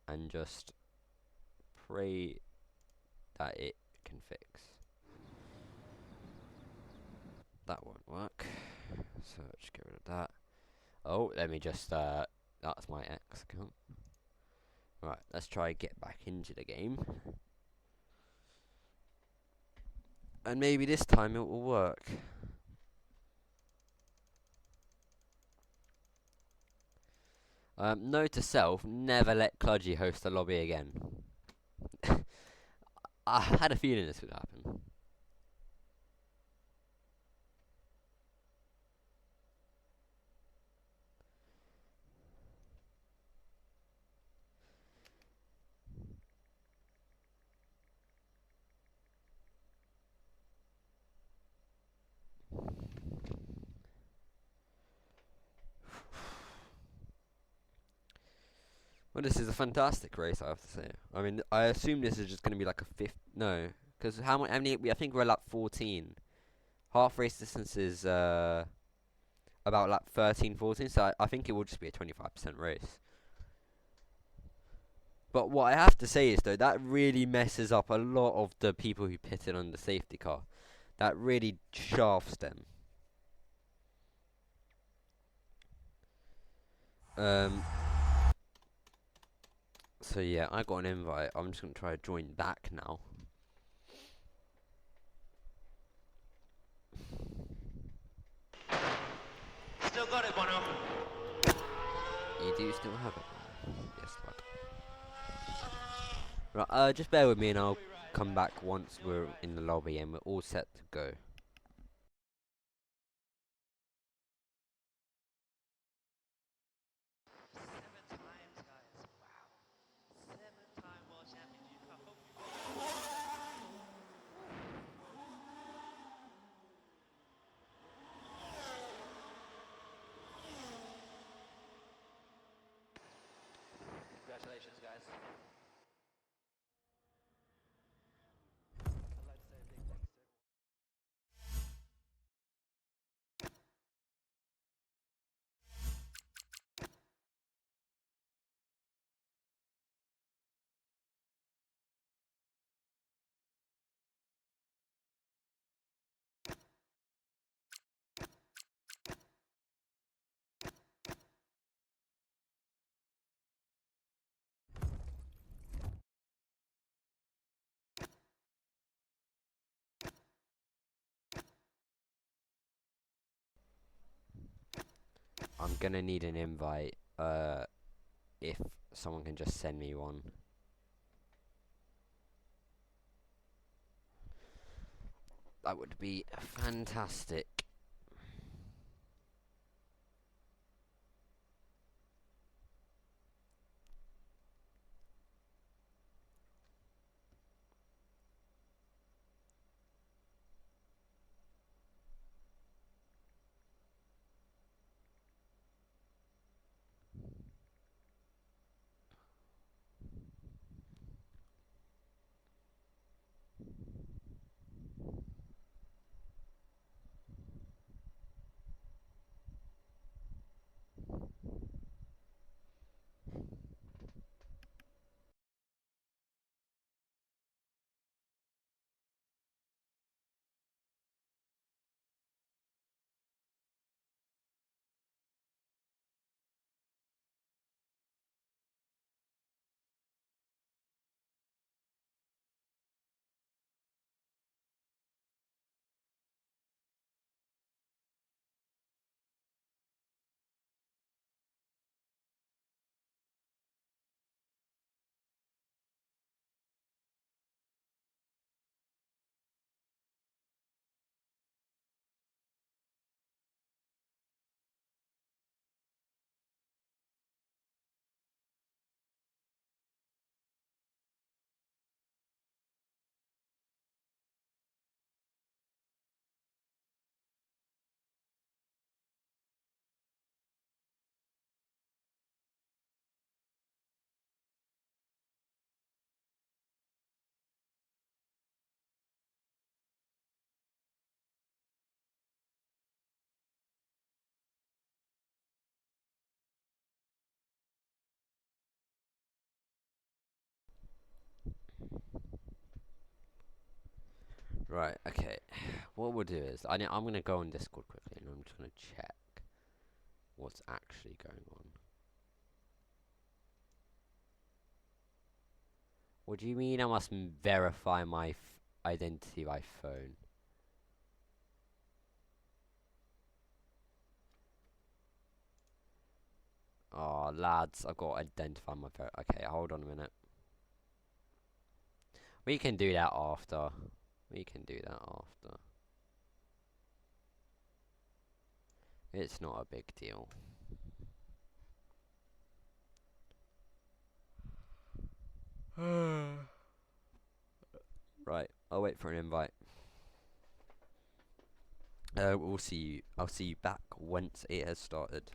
and just pray that it can fix. That won't work. So just get rid of that. Oh, let me just that's my X account. Right, let's try get back into the game. And maybe this time it will work. Note to self, never let Kludgy host the lobby again. I had a feeling this would happen. Well, this is a fantastic race, I have to say. I mean, I assume this is just going to be like a fifth. No, because how many? I think we're at lap 14. Half race distance is about lap 13, 14. So I think it will just be a 25% race. But what I have to say is though, that really messes up a lot of the people who pitted on the safety car. That really shafts them. So yeah, I got an invite. I'm just gonna try to join back now. Still got it, Bono. You do still have it? Yes, lad. Right, just bear with me and I'll come back once we're in the lobby and we're all set to go. Congratulations, guys. I'm gonna need an invite, if someone can just send me one. That would be fantastic. Right, okay. What we'll do is, I'm gonna go on Discord quickly and I'm just gonna check what's actually going on. What do you mean I must verify my identity by phone? Oh, lads, I've got to identify my phone. Okay, hold on a minute. We can do that after. We can do that after. It's not a big deal. Right, I'll wait for an invite. We'll see you. I'll see you back once it has started.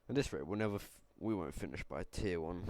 At this rate, we won't finish by tier 1.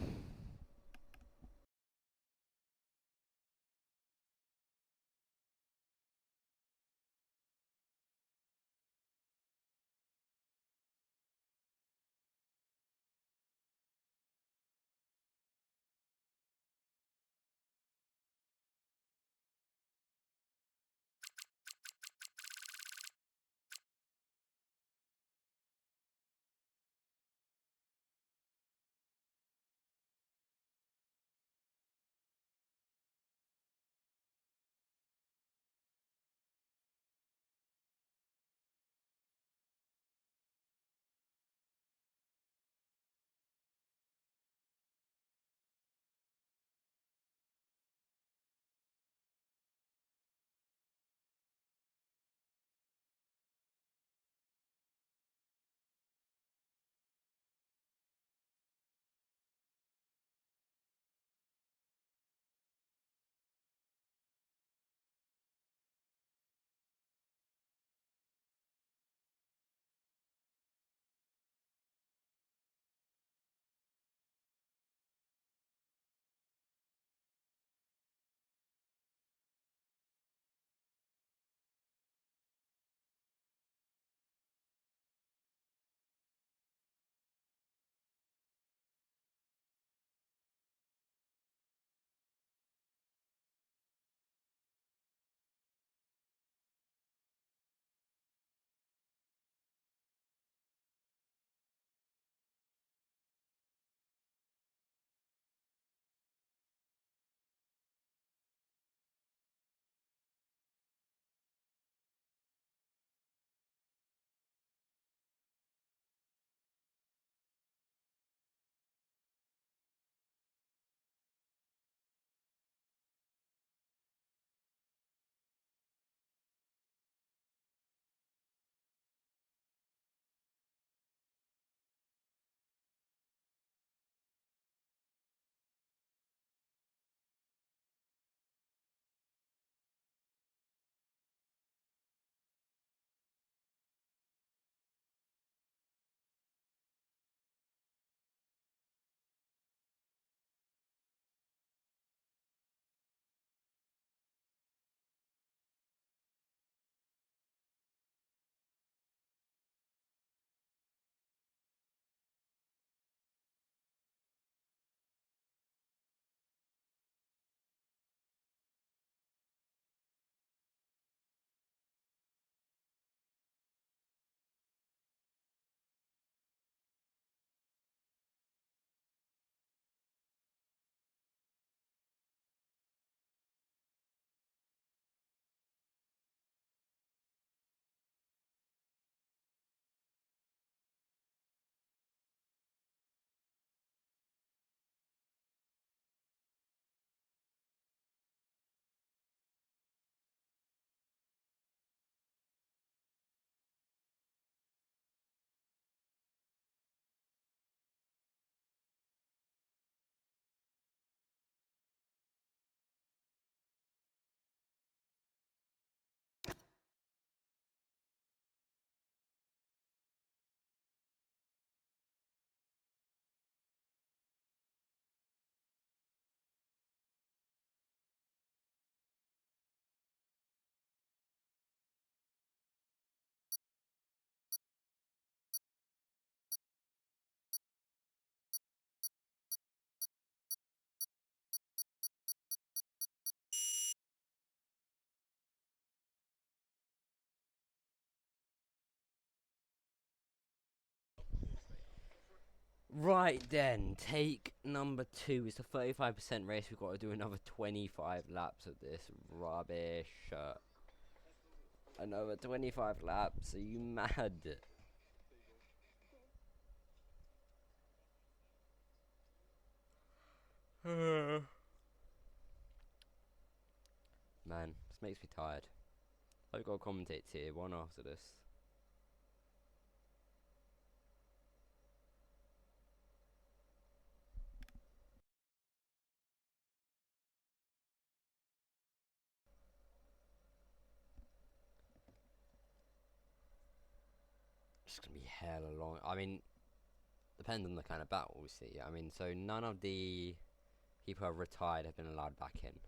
Right then, take number 2 is the 35% race. We've got to do another 25 laps of this rubbish. Another 25 laps. Are you mad? Man, this makes me tired. I've got to commentate tier 1 after this. It's gonna be hella long. I mean, depends on the kind of battle we see. I mean, so none of the people who have retired have been allowed back in.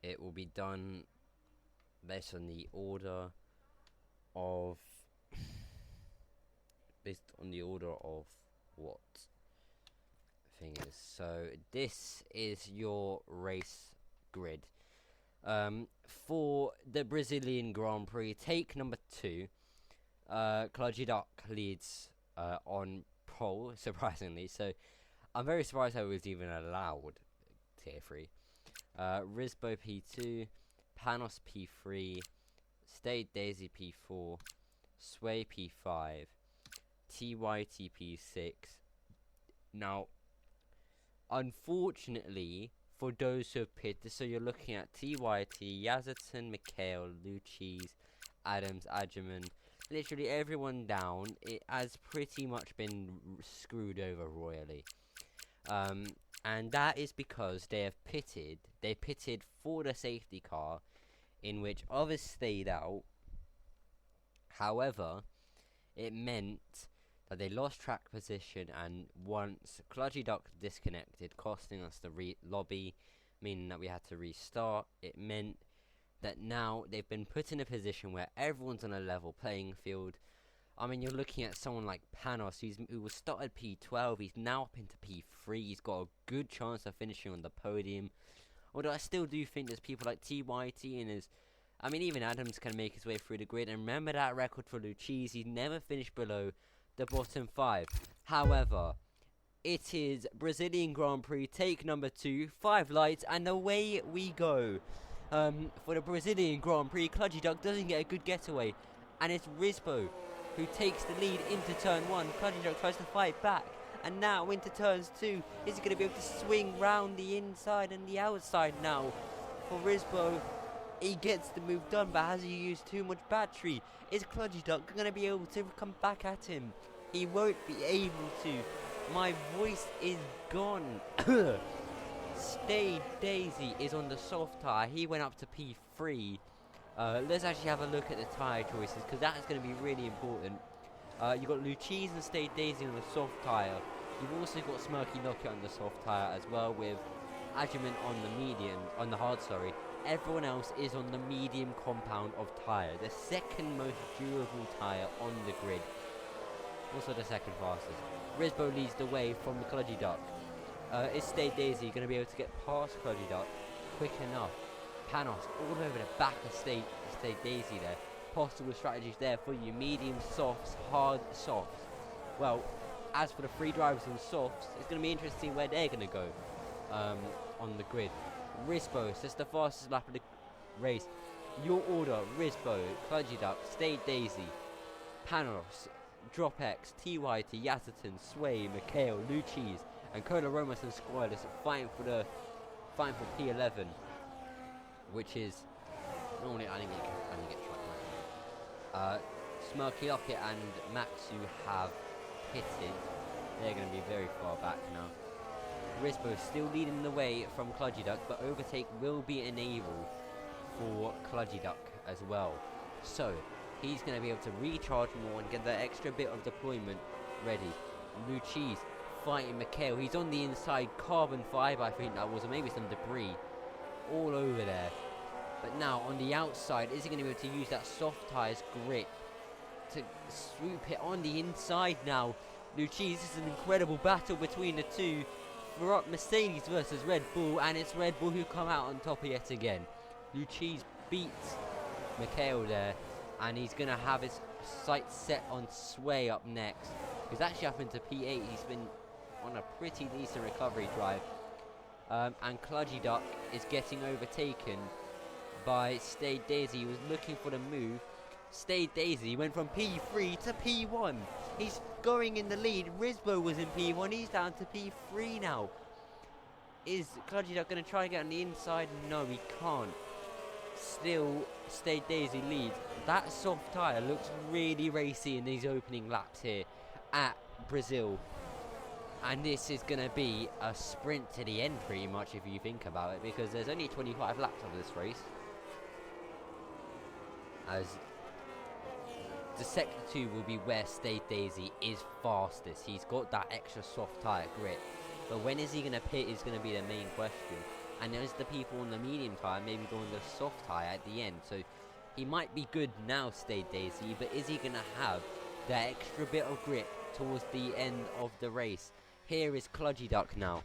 It will be done based on the order of what thing is. So this is your race grid. For the Brazilian Grand Prix, take number 2, Clutchy Duck leads on pole, surprisingly. So I'm very surprised how it was even allowed tier 3. Risbo P2, Panos P3, Stay Daisy P4, Sway P5, TYT P6. Now, unfortunately, for those who have pitted, so you're looking at TYT, Yazerton, Mikhail, Luchis, Adams, Adjaman, literally everyone down. It has pretty much been screwed over royally. And that is because they pitted for the safety car, in which others stayed out. However, it meant that they lost track position, and once Clutchy Duck disconnected, costing us the lobby, meaning that we had to restart. It meant that now they've been put in a position where everyone's on a level playing field. I mean, you're looking at someone like Panos, who was started P12, he's now up into P3, he's got a good chance of finishing on the podium. Although I still do think there's people like TYT and I mean, even Adams can make his way through the grid. And remember that record for Luchis, he's never finished below the bottom 5. However, it is Brazilian Grand Prix, take number 2, 5 lights, and away we go. For the Brazilian Grand Prix, Clutchy Duck doesn't get a good getaway, and it's Risbo who takes the lead into turn 1. Clutchy Duck tries to fight back, and now into turns 2. Is he going to be able to swing round the inside and the outside now? For Risbo, he gets the move done, but has he used too much battery? Is Clutchy Duck going to be able to come back at him? He won't be able to. My voice is gone. Stay Daisy is on the soft tyre. He went up to P3. Let's actually have a look at the tyre choices, because that is going to be really important. You've got Luchis and Stay Daisy on the soft tyre. You've also got Smirky Locket on the soft tyre as well, with Adjaman on the hard, sorry. Everyone else is on the medium compound of tyre, the second most durable tyre on the grid. Also the second fastest. Risbo leads the way from the Clutchy Duck. Is Stay Daisy going to be able to get past Clutchy Duck quick enough? Panos all over the back of Stay Daisy there. Possible strategies there for you. Medium softs, hard softs. Well, as for the free drivers on softs, it's going to be interesting where they're going to go on the grid. Risbo says the fastest lap of the race. Your order: Risbo, Clutchy Duck, Stay Daisy, Panos, Drop X, TYT, Yazerton, Sway, Mikhail, Luchis, and Cola Romas and Squirrels fighting for P11, which is normally I need to get track. Smirky Locket and Matsu have pitted. They're going to be very far back now. Risbo still leading the way from Clutchy Duck, but overtake will be enabled for Clutchy Duck as well. So he's going to be able to recharge more and get that extra bit of deployment ready. Luchis fighting Mikhail. He's on the inside. Carbon fibre, I think that was, or maybe some debris all over there. But now on the outside, is he going to be able to use that soft tyres grip to swoop it on the inside now? Luchis, this is an incredible battle between the two. For Mercedes versus Red Bull, and it's Red Bull who come out on top yet again. Luchis beats Mikhail there, and he's going to have his sights set on Sway up next. He's actually up into P8. He's been on a pretty decent recovery drive. And Clutchy Duck is getting overtaken by Stay Daisy. He was looking for the move. Stay Daisy went from P3 to P1. He's going in the lead. Risbo was in P1. He's down to P3 now. Is Clutchy Duck going to try and get on the inside? No, he can't. Still, Stay Daisy leads. That soft tyre looks really racy in these opening laps here at Brazil. And this is going to be a sprint to the end pretty much if you think about it, because there's only 25 laps of this race. as the sector 2 will be where Stay Daisy is fastest. He's got that extra soft tyre grip, but when is he going to pit is going to be the main question. And there's the people on the medium tyre maybe going the soft tyre at the end, so he might be good now, Stay Daisy, but is he going to have that extra bit of grip towards the end of the race? Here is Kludgy Duck now.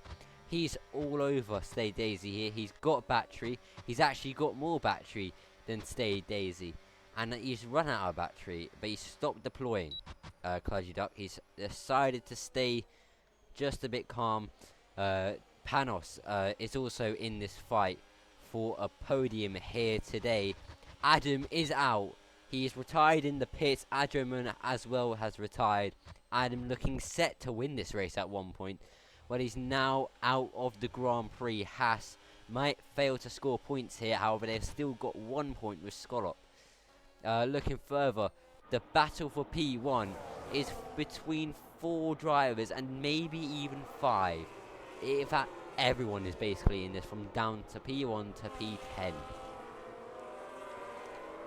He's all over Stay Daisy here. He's got battery. He's actually got more battery than Stay Daisy. And he's run out of battery, but he's stopped deploying, Kludgy Duck. He's decided to stay just a bit calm. Panos is also in this fight for a podium here today. Adam is out. He is retired in the pits. Adrian as well has retired. Adam looking set to win this race at one point. But he's now out of the Grand Prix. Haas might fail to score points here. However, they've still got 1 point with Scallop. Looking further, the battle for P1 is between 4 drivers and maybe even 5. In fact, everyone is basically in this, from down to P1 to P10.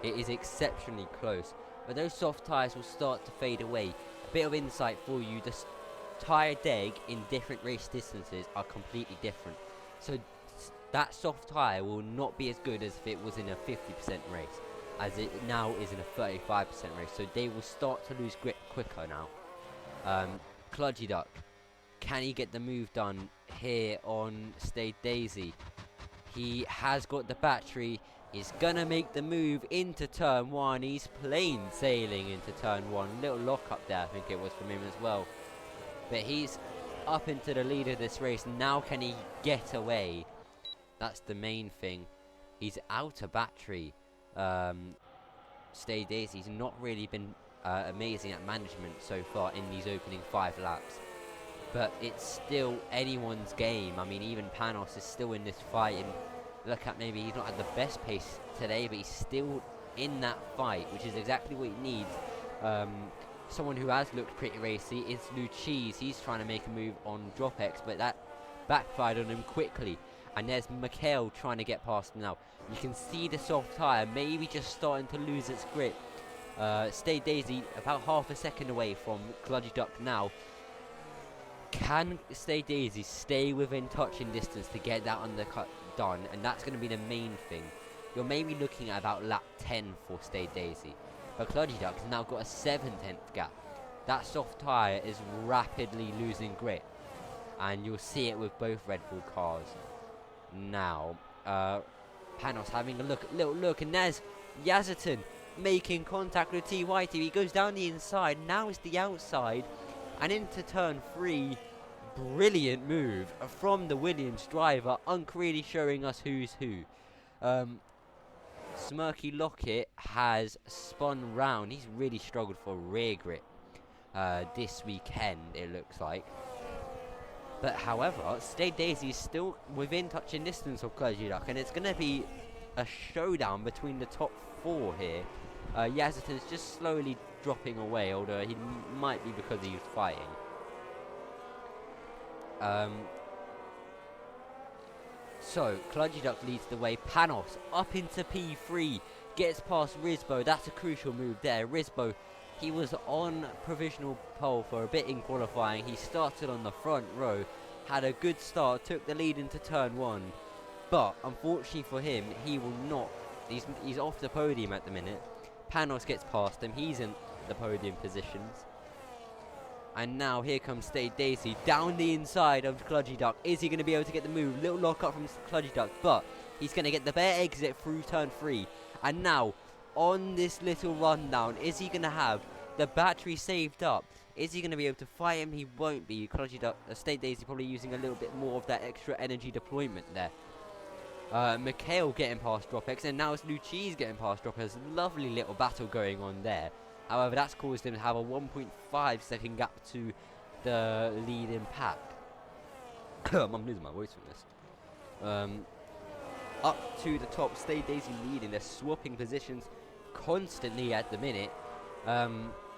It is exceptionally close, but those soft tyres will start to fade away. A bit of insight for you: the tyre deg in different race distances are completely different, so that soft tyre will not be as good as if it was in a 50% race, as it now is in a 35% race, so they will start to lose grip quicker now. Kludgy Duck, can he get the move done here on Stay Daisy? He has got the battery. He's gonna make the move into turn 1. He's plain sailing into turn 1. Little lock up there, I think it was from him as well. But he's up into the lead of this race. Now can he get away? That's the main thing. He's out of battery. Stay Daisy's not really been amazing at management so far in these opening 5 laps. But it's still anyone's game. I mean, even Panos is still in this fight, and look at, maybe he's not at the best pace today, but he's still in that fight, which is exactly what he needs. Someone who has looked pretty racy is Luchis. He's trying to make a move on DropX, but that backfired on him quickly. And there's Mikhail trying to get past him now. You can see the soft tyre maybe just starting to lose its grip. Stay Daisy about half a second away from Kludgy Duck now. Can Stay Daisy stay within touching distance to get that undercut done? And that's going to be the main thing. You're maybe looking at about lap 10 for Stay Daisy. But Kludgy Duck has now got a 7/10 gap. That soft tyre is rapidly losing grip. And you'll see it with both Red Bull cars. Now, Panos having a little look, and there's Yazerton making contact with T Whitey. He goes down the inside, now it's the outside, and into turn 3. Brilliant move from the Williams driver. Really showing us who's who. Smirky Lockett has spun round. He's really struggled for rear grip this weekend, it looks like. But however, Stay Daisy is still within touching distance of Kludgy Duck, and it's going to be a showdown between the top 4 here. Yazerton's just slowly dropping away, although he might be because he was fighting. So, Kludgy Duck leads the way. Panos up into P3, gets past Risbo. That's a crucial move there. Risbo, he was on provisional pole for a bit in qualifying. He started on the front row, had a good start, took the lead into turn 1. But, unfortunately for him, he will not. He's off the podium at the minute. Panos gets past him. He's in the podium positions. And now here comes Stay Daisy down the inside of Kludgy Duck. Is he going to be able to get the move? Little lock up from Kludgy Duck, but he's going to get the better exit through turn 3. And now, on this little rundown, is he going to have the battery saved up? Is he going to be able to fight him? He won't be. Kludgy Duck, Stay Daisy probably using a little bit more of that extra energy deployment there. Mikhail getting past DropX, and now it's Luchis getting past DropX. Lovely little battle going on there. However, that's caused him to have a 1.5 second gap to the leading pack. I'm losing my voice from this. Up to the top, Stay Daisy leading. They're swapping positions constantly at the minute.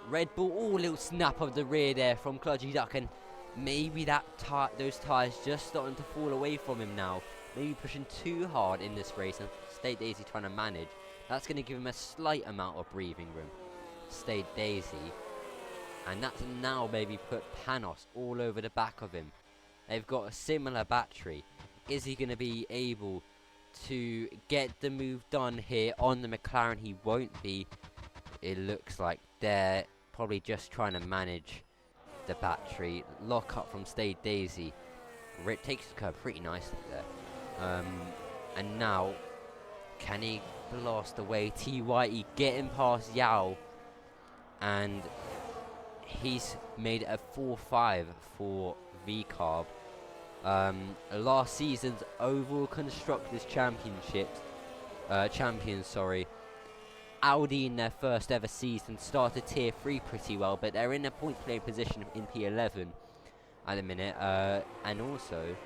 Red Bull, little snap of the rear there from Kludgy Duck, and maybe those tyres just starting to fall away from him now. Maybe pushing too hard in this race, and Stay Daisy trying to manage. That's going to give him a slight amount of breathing room. Stayed Daisy. And that's now maybe put Panos all over the back of him. They've got a similar battery. Is he going to be able to get the move done here on the McLaren? He won't be. It looks like they're probably just trying to manage the battery. Lock up from Stayed Daisy. Takes the curve pretty nicely there. And now, can he blast away T Whitey getting past Yao? And he's made a 4-5 for VCarb. Last season's overall constructors championships, Audi in their first ever season started tier 3 pretty well, but they're in a point play position in P11 at the minute. And also,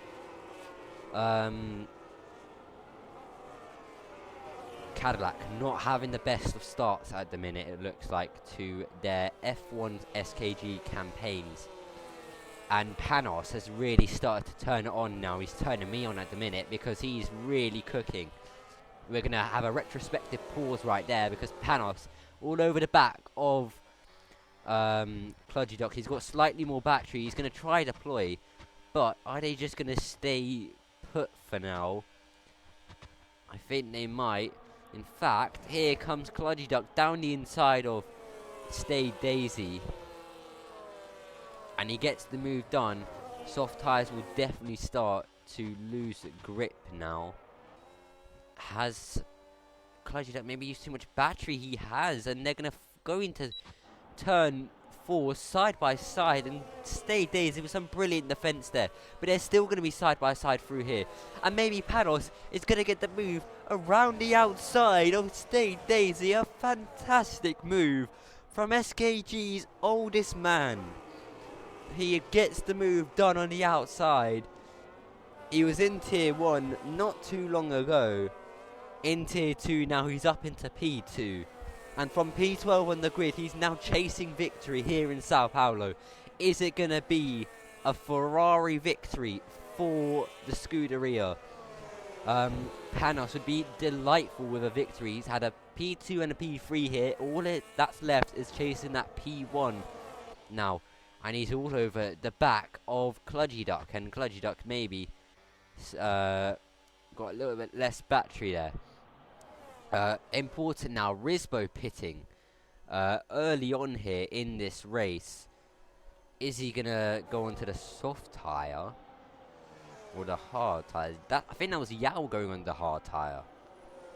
Cadillac not having the best of starts at the minute, it looks like, to their F1 SKG campaigns. And Panos has really started to turn it on now. He's turning me on at the minute because he's really cooking. We're going to have a retrospective pause right there because Panos, all over the back of Kludgy Duck, he's got slightly more battery. He's going to try deploy, but are they just going to stay put for now? I think they might. In fact, here comes Kludgy Duck down the inside of Stayed Daisy. And he gets the move done. Soft tyres will definitely start to lose grip now. Has Kludgy Duck maybe used too much battery? He has, and they're going to turn 4 side by side and Stayed Daisy with some brilliant defense there. But they're still going to be side by side through here. And maybe Panos is going to get the move around the outside of Stayed Daisy. A fantastic move from SKG's oldest man. He gets the move done on the outside. He was in tier 1 not too long ago. In tier 2 now he's up into P2. And from P12 on the grid he's now chasing victory here in Sao Paulo. Is it going to be a Ferrari victory for the Scuderia? Panos would be delightful with a victory. He's had a P2 and a P3 here. All that's left is chasing that P1 now. And he's all over the back of Kludgy Duck. And Kludgy Duck maybe got a little bit less battery there. Important now, Risbo pitting early on here in this race. Is he going to go onto the soft tyre or the hard tyre? I think that was Yao going on the hard tyre.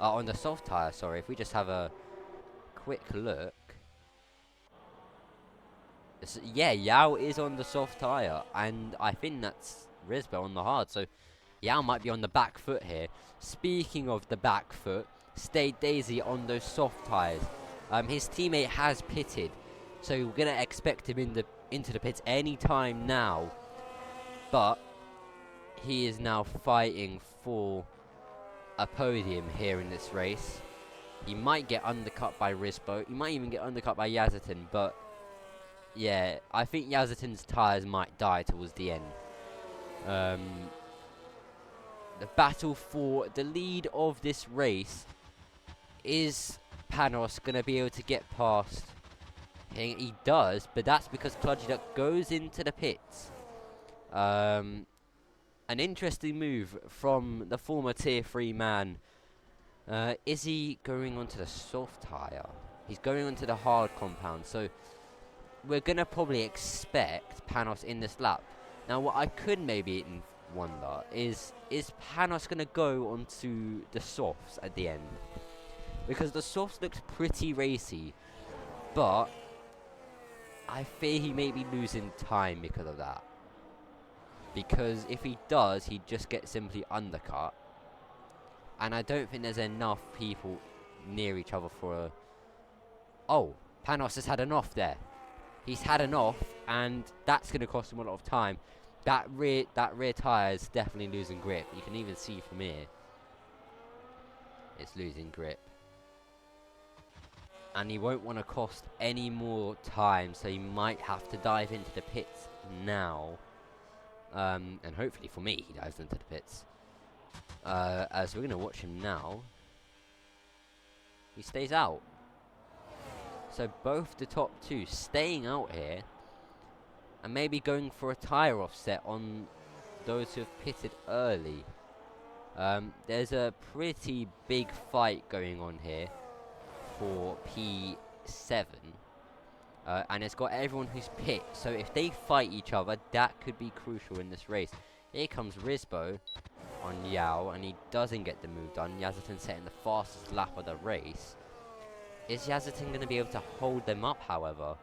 On the soft tyre, sorry. If we just have a quick look. Yeah, Yao is on the soft tyre, and I think that's Risbo on the hard, so Yao might be on the back foot here. Speaking of the back foot, Stayed Daisy on those soft tyres. His teammate has pitted, so we're going to expect him into the pits any time now, but he is now fighting for a podium here in this race. He might get undercut by Risbo, he might even get undercut by Yazatin, but yeah, I think Yazatin's tyres might die towards the end. The battle for the lead of this race. Is Panos going to be able to get past? He does, but that's because Kludgy Duck goes into the pits. An interesting move from the former tier 3 man. Is he going onto the soft tyre? He's going onto the hard compound, so we're going to probably expect Panos in this lap. Now, what I could maybe wonder is Panos going to go onto the softs at the end? Because the softs looks pretty racy, but I fear he may be losing time because of that. Because if he does, he'd just get simply undercut. And I don't think there's enough people near each other for a... Oh, Panos has had an off there. He's had an off, and that's going to cost him a lot of time. That rear tyre is definitely losing grip. You can even see from here. It's losing grip. And he won't want to cost any more time, so he might have to dive into the pits now. And hopefully for me, he dives into the pits. As we're going to watch him now. He stays out. So both the top two staying out here and maybe going for a tyre offset on those who have pitted early. There's a pretty big fight going on here for P7. And it's got everyone who's pit. So if they fight each other, that could be crucial in this race. Here comes Risbo on Yao, and he doesn't get the move done. Yazatin setting the fastest lap of the race. Is Yazatin going to be able to hold them up, however?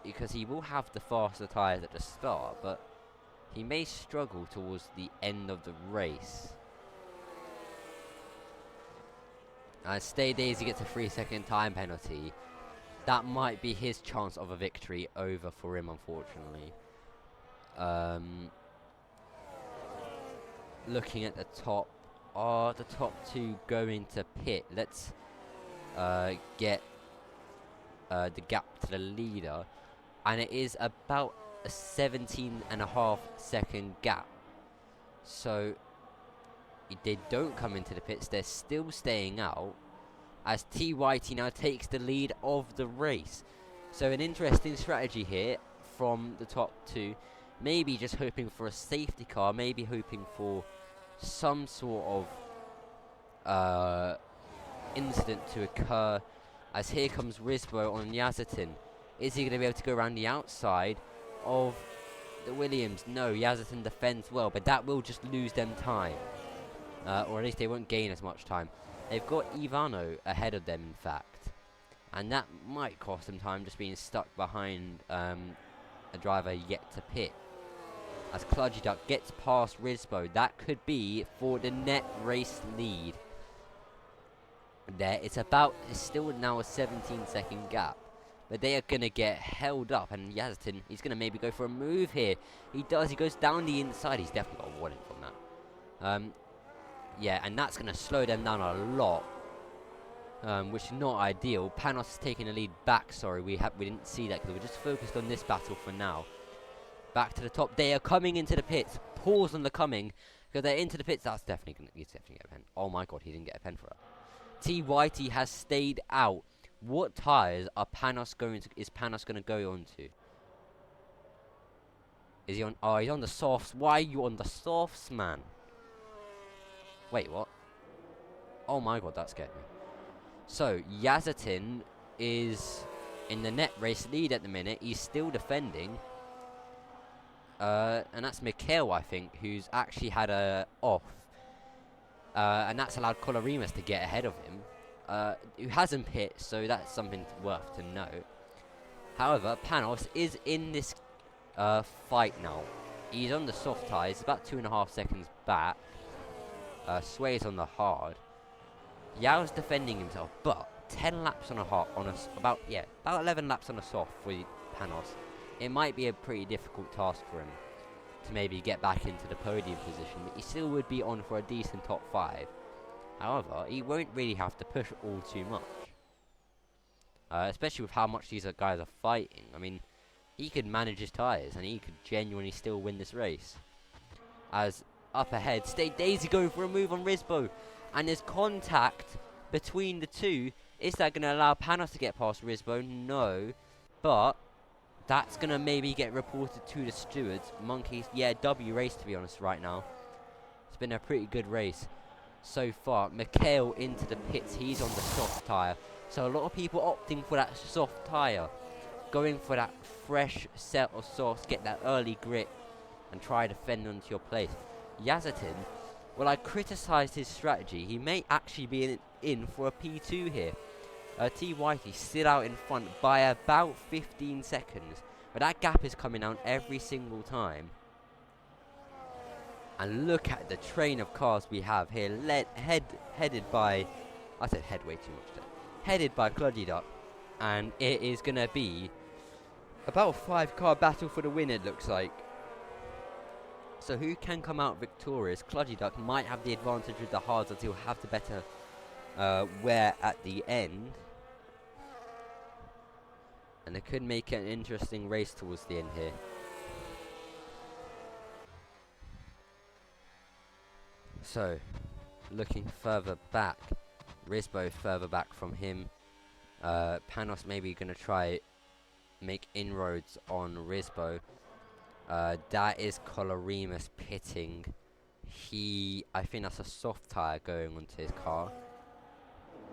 Because he will have the faster tyres at the start, but he may struggle towards the end of the race. Stay Daisy gets a 3-second time penalty. That might be his chance of a victory over for him, unfortunately. Looking at the top, are the top two going to pit? Let's get the gap to the leader, and it is about a 17.5-second gap. So they don't come into the pits, they're still staying out, as TYT now takes the lead of the race. So an interesting strategy here from the top two. Maybe just hoping for a safety car, maybe hoping for some sort of incident to occur, as here comes Risbo on Yazatin. Is he going to be able to go around the outside of the Williams? No, Yazatin defends well, but that will just lose them time. Or at least they won't gain as much time. They've got Ivano ahead of them, in fact. And that might cost them time, just being stuck behind a driver yet to pit. As Kludgy Duck gets past Risbo, that could be for the net race lead. There, it's still now a 17-second gap. But they are going to get held up, and Yazatin, he's going to maybe go for a move here. He does, he goes down the inside. He's definitely got a warning from that. Yeah, and that's going to slow them down a lot, which is not ideal. Panos is taking the lead back. Sorry, we didn't see that because we're just focused on this battle for now. Back to the top. They are coming into the pits. Pause on the coming, because they're into the pits. That's definitely going to get a pen. Oh my god, he didn't get a pen for it. TYT has stayed out. What tyres are Panos going to? Is Panos going to go on to? Is he on? Oh, he's on the softs. Why are you on the softs, man? Wait, what? Oh my god, that scared me. So, Yazatin is in the net race lead at the minute. He's still defending. And that's Mikhail, I think, who's actually had a off. And that's allowed Colorimas to get ahead of him. Who hasn't pit, so that's something worth to note. However, Panos is in this fight now. He's on the soft tyres, about 2.5 seconds back. Sway's on the hard. Yao's defending himself, but 10 laps on a hot, about 11 laps on a soft for Panos. It might be a pretty difficult task for him to maybe get back into the podium position, but he still would be on for a decent top 5. However, he won't really have to push all too much. Especially with how much these guys are fighting. I mean, he could manage his tyres and he could genuinely still win this race. As up ahead, Stay Daisy going for a move on Risbo. And there's contact between the two. Is that going to allow Panos to get past Risbo? No. But that's going to maybe get reported to the stewards. Monkeys, yeah, W race to be honest right now. It's been a pretty good race so far. Mikhail into the pits. He's on the soft tyre. So a lot of people opting for that soft tyre. Going for that fresh set of softs. Get that early grip. And try to defend onto your place. Yazatin, well, I criticised his strategy. He may actually be in for a P2 here. TYT still out in front by about 15 seconds. But that gap is coming down every single time. And look at the train of cars we have here. Headed by... I said head way too much there. Headed by Kludgy Duck. And it is going to be about a 5-car battle for the win, it looks like. So who can come out victorious? Kludgy Duck might have the advantage with the hards, as he'll have the better wear at the end. And it could make an interesting race towards the end here. So, looking further back, Risbo further back from him. Panos maybe going to try make inroads on Risbo. That is Colorimus pitting. I think that's a soft tyre going onto his car.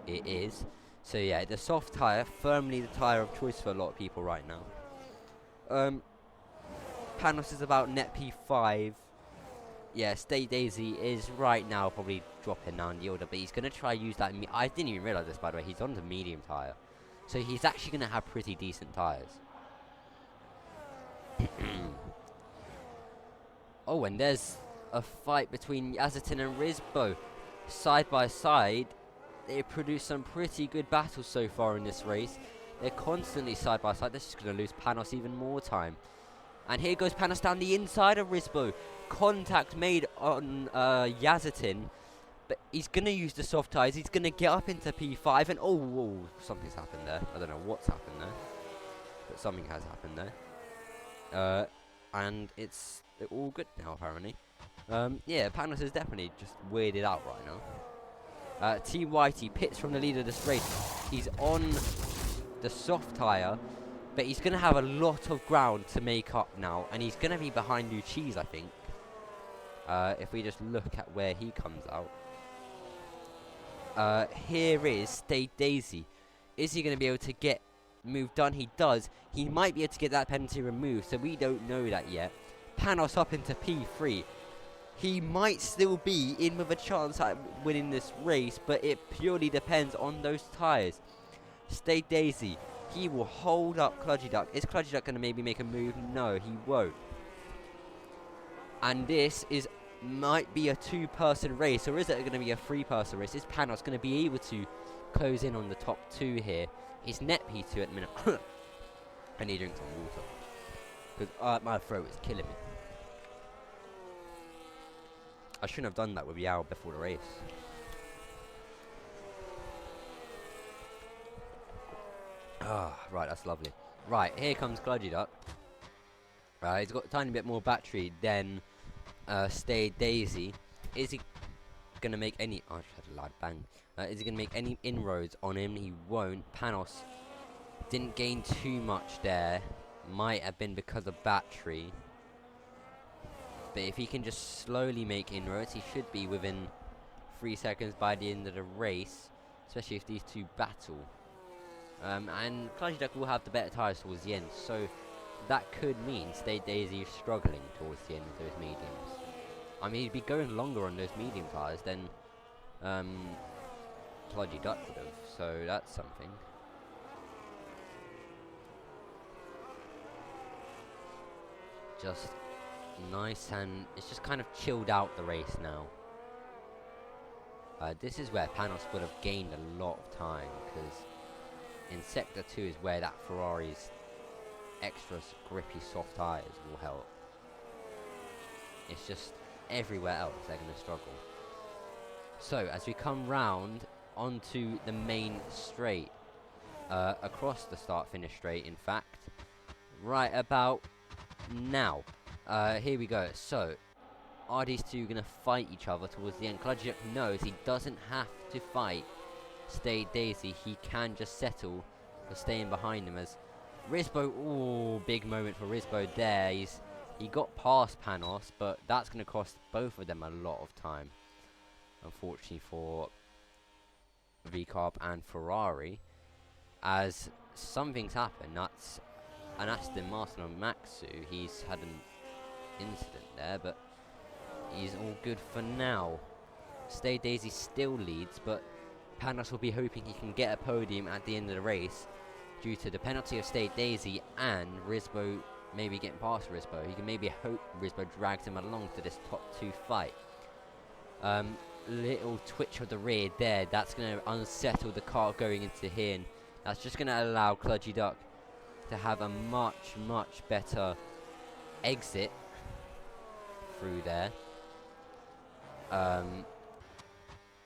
It is. So yeah, the soft tyre, firmly the tyre of choice for a lot of people right now. Panos is about net P5. Yeah, Stay Daisy is right now probably dropping down the order, but he's going to try use that. I didn't even realise this, by the way. He's on the medium tyre. So he's actually going to have pretty decent tyres. Oh, and there's a fight between Yazitin and Risbo. Side by side, they've produced some pretty good battles so far in this race. They're constantly side by side. This is going to lose Panos even more time. And here goes Panos down the inside of Risbo. Contact made on Yazitin. But he's going to use the soft tyres. He's going to get up into P5. And oh, something's happened there. I don't know what's happened there. But something has happened there. And it's all good now, apparently. Yeah, Panos is definitely just weirded out right now. Team Whitey pits from the lead of this race. He's on the soft tyre, but he's going to have a lot of ground to make up now, and he's going to be behind Luchis, I think. If we just look at where he comes out. Here is Stay Daisy. Is he going to be able to get move done? He does. He might be able to get that penalty removed, so we don't know that yet. Panos up into P3. He might still be in with a chance at winning this race, but it purely depends on those tyres. Stay Daisy. He will hold up Kludgy Duck. Is Kludgy Duck going to maybe make a move? No, he won't. And this might be a two-person race, or is it going to be a three-person race? Is Panos going to be able to close in on the top two here? He's net P2 at the minute. I need to drink some water, because my throat is killing me. I shouldn't have done that with Yao before the race. Ah, right, that's lovely. Right, here comes Kludgy Duck. He's got a tiny bit more battery than Stay Daisy. Is he going to make any... Oh, I just had a loud bang. Is he going to make any inroads on him? He won't. Panos didn't gain too much there. Might have been because of battery. But if he can just slowly make inroads, he should be within 3 seconds by the end of the race. Especially if these two battle. And Kludgy Duck will have the better tyres towards the end. So that could mean Stay Daisy is struggling towards the end of those mediums. I mean, he'd be going longer on those medium tyres than Kludgy Duck would have. So that's something. Just nice, and it's just kind of chilled out the race now. This is where Panos would have gained a lot of time, because in Sector 2 is where that Ferrari's extra grippy soft tyres will help. It's just everywhere else they're going to struggle. So as we come round onto the main straight, across the start-finish straight, in fact, right about now. Here we go. So are these two going to fight each other towards the end? Kludgy Duck knows he doesn't have to fight Stay Daisy. He can just settle for staying behind him. As Risbo, ooh, big moment for Risbo there. He got past Panos, but that's going to cost both of them a lot of time, unfortunately, for VCarb and Ferrari, as something's happened. That's an Aston Martin on Maxu. He's had an incident there, but he's all good for now. Stay Daisy still leads, but Panos will be hoping he can get a podium at the end of the race due to the penalty of Stay Daisy and Risbo maybe getting past Risbo. He can maybe hope Risbo drags him along to this top two fight. Little twitch of the rear there. That's going to unsettle the car going into here, and that's just going to allow Kludgy Duck to have a much, much better exit through there.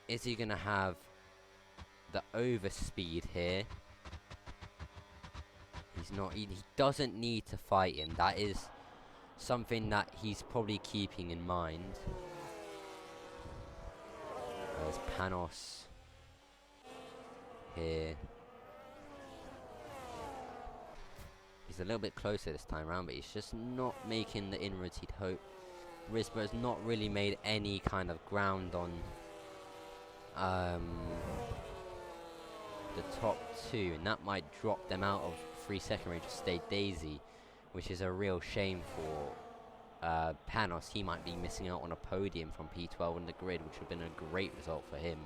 Is he going to have the overspeed here? He's not. He doesn't need to fight him. That is something that he's probably keeping in mind. There's Panos here. He's a little bit closer this time around, but he's just not making the inroads he'd hope. Risbo's not really made any kind of ground on the top two, and that might drop them out of 3-second range of Stay Daisy, which is a real shame for Panos. He might be missing out on a podium from P12 on the grid, which would have been a great result for him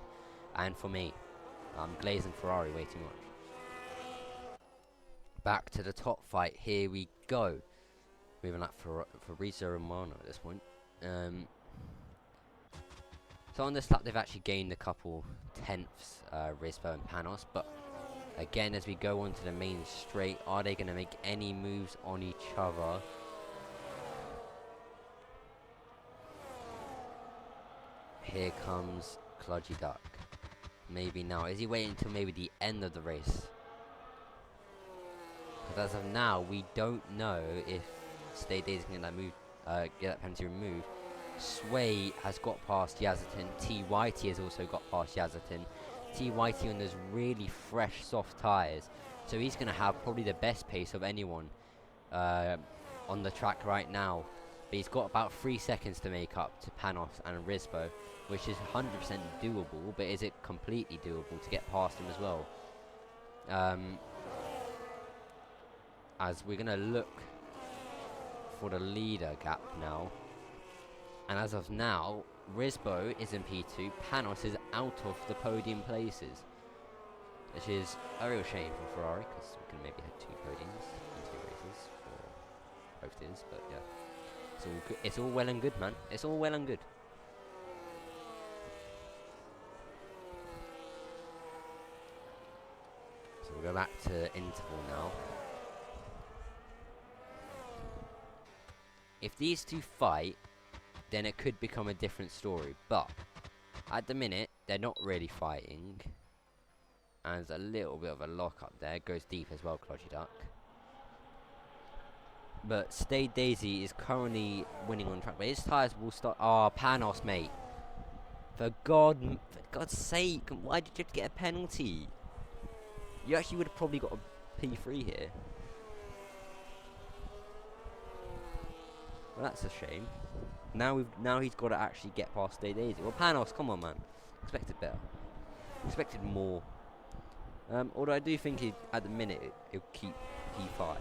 and for me. Glaze and Ferrari way too much. Back to the top fight, here we go. Moving like Fabrizio Romano at this point. So on this lap they've actually gained a couple tenths, Risbo and Panos, but again as we go onto the main straight, are they going to make any moves on each other? Here comes Kludgy Duck. Maybe now. Is he waiting until maybe the end of the race? Because as of now, we don't know if Stay Daisy can get that move, get that penalty removed. Sway has got past Yazzatin. T Whitey has also got past Yazzatin. T Whitey on those really fresh, soft tyres, so he's going to have probably the best pace of anyone on the track right now. But he's got about 3 seconds to make up to Panos and Risbo, which is 100% doable. But is it completely doable to get past him as well? As we're going to look for the leader gap now. And as of now, Risbo is in P2, Panos is out of the podium places. Which is a real shame for Ferrari, because we can maybe have 2 podiums in 2 races, or both is, but yeah. It's all good. It's all well and good, man. It's all well and good. So we'll go back to interval now. If these two fight, then it could become a different story. But at the minute, they're not really fighting. And there's a little bit of a lock up there. Goes deep as well, Kludgy Duck. But Stay Daisy is currently winning on track. But his tyres will start. Oh, Panos, mate. For God's sake, why did you have to get a penalty? You actually would have probably got a P3 here. Well, that's a shame. Now he's got to actually get past Stay Daisy. Well, Panos, come on, man. Expected better. Expected more. Although I do think at the minute it'll keep P5.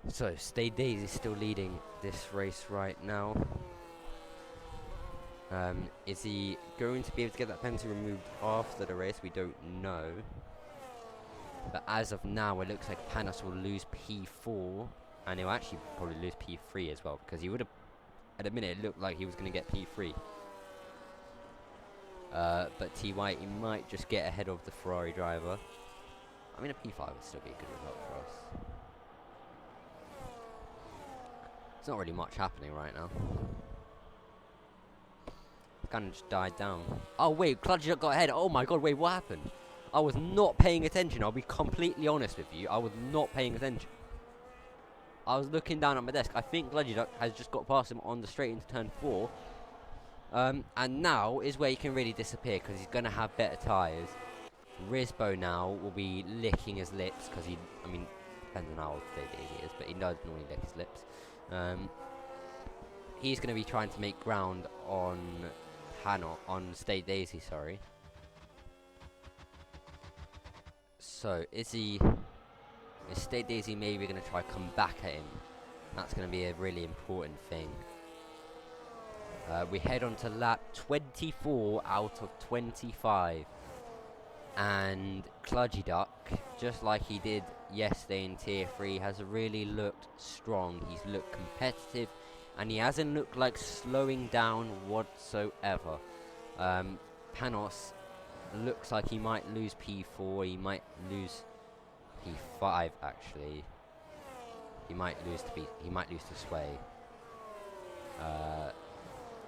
So, Stay Daisy is still leading this race right now. Is he going to be able to get that penalty removed after the race? We don't know. But as of now, it looks like Panos will lose P4. And he'll actually probably lose P3 as well. Because he would have... At the minute, it looked like he was going to get P3. But T White, he might just get ahead of the Ferrari driver. I mean, a P5 would still be a good result for us. There's not really much happening right now. It's kind of just died down. Oh wait, Kludgy got ahead. Oh my god, wait, what happened? I was not paying attention. I'll be completely honest with you. I was not paying attention. I was looking down at my desk. I think Kludgy has just got past him on the straight into turn 4. And now is where he can really disappear, because he's going to have better tyres. Risbo now will be licking his lips, because he, I mean, depends on how old he is, but he does normally lick his lips. He's going to be trying to make ground on Stay Daisy, sorry. So, is Stay Daisy maybe going to try come back at him? That's going to be a really important thing. We head on to lap 24 out of 25. And Kludgy Duck, just like he did yesterday in Tier 3, has really looked strong. He's looked competitive, and he hasn't looked like slowing down whatsoever. Panos looks like he might lose P4, he might lose P5 actually. He might lose to Sway.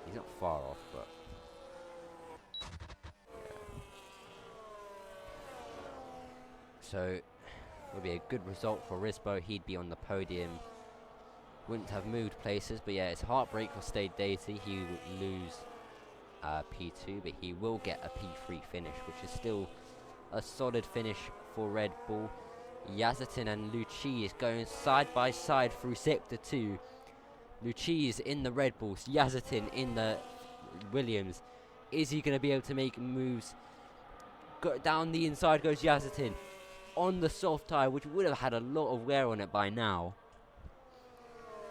He's not far off, but So it would be a good result for Risbo. He'd be on the podium. Wouldn't have moved places, but yeah, it's a heartbreak for Stade Daisy. He will lose P2, but he will get a P3 finish, which is still a solid finish for Red Bull. Yazetin and Lucci is going side by side through Sector 2. Lucci is in the Red Bulls, Yazetin in the Williams. Is he going to be able to make moves? Down the inside goes Yazetin on the soft tyre, which would have had a lot of wear on it by now.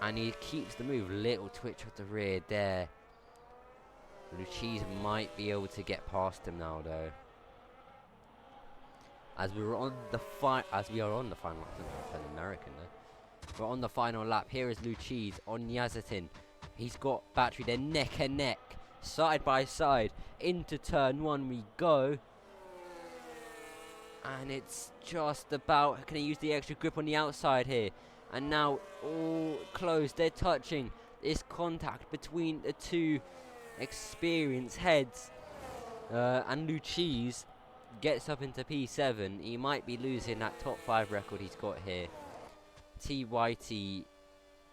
And he keeps the move. Little twitch at the rear there. Lucci might be able to get past him now, though. As we are on the final lap, an American though. We're on the final lap. Here is Lucci on Yazetin. He's got battery. They're neck and neck, side by side. Into turn 1 we go. And it's just about, can he use the extra grip on the outside here? And now all close, they're touching. This contact between the two experienced heads. And Lucci gets up into P7. He might be losing that top 5 record he's got here. TYT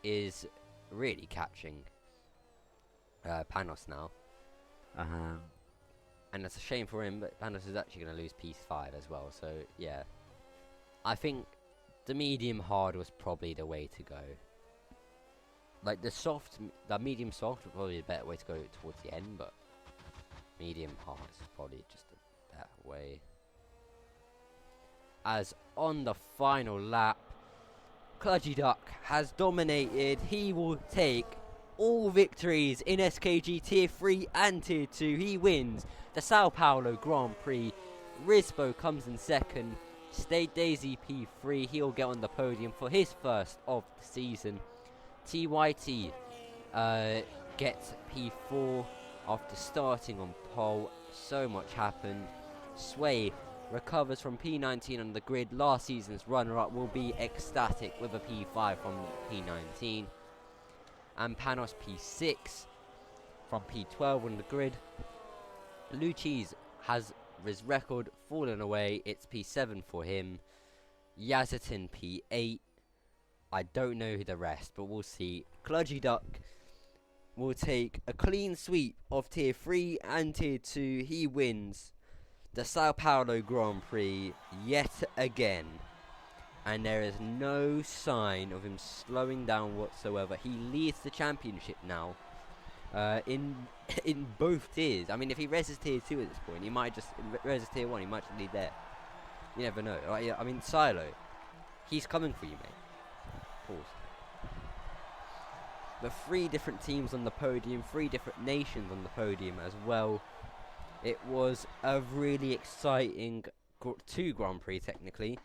is really catching Panos now. And it's a shame for him, but Panos is actually going to lose P5 as well. So, yeah. I think the medium hard was probably the way to go. Like, the medium soft was probably a better way to go towards the end, but medium hard is probably just a better way. As on the final lap, Kludgy Duck has dominated. He will take all victories in SKG Tier 3 and Tier 2. He wins the Sao Paulo Grand Prix. Risbo comes in second. Stade Daisy P3. He'll get on the podium for his first of the season. TYT gets P4 after starting on pole. So much happened. Sway recovers from P19 on the grid. Last season's runner-up will be ecstatic with a P5 from P19. And Panos P6 from P12 on the grid. Lucci has his record fallen away. It's P7 for him. Yazetin P8. I don't know the rest, but we'll see. Kludgy Duck will take a clean sweep of Tier 3 and Tier 2. He wins the Sao Paulo Grand Prix yet again. And there is no sign of him slowing down whatsoever. He leads the championship now in both tiers. I mean, if he reses Tier 2 at this point, he might just reses Tier 1. He might just lead there. You never know. Right? Yeah, I mean, Silo, he's coming for you, mate. Pause. But 3 different teams on the podium, 3 different nations on the podium as well. It was a really exciting 2 Grand Prix, technically.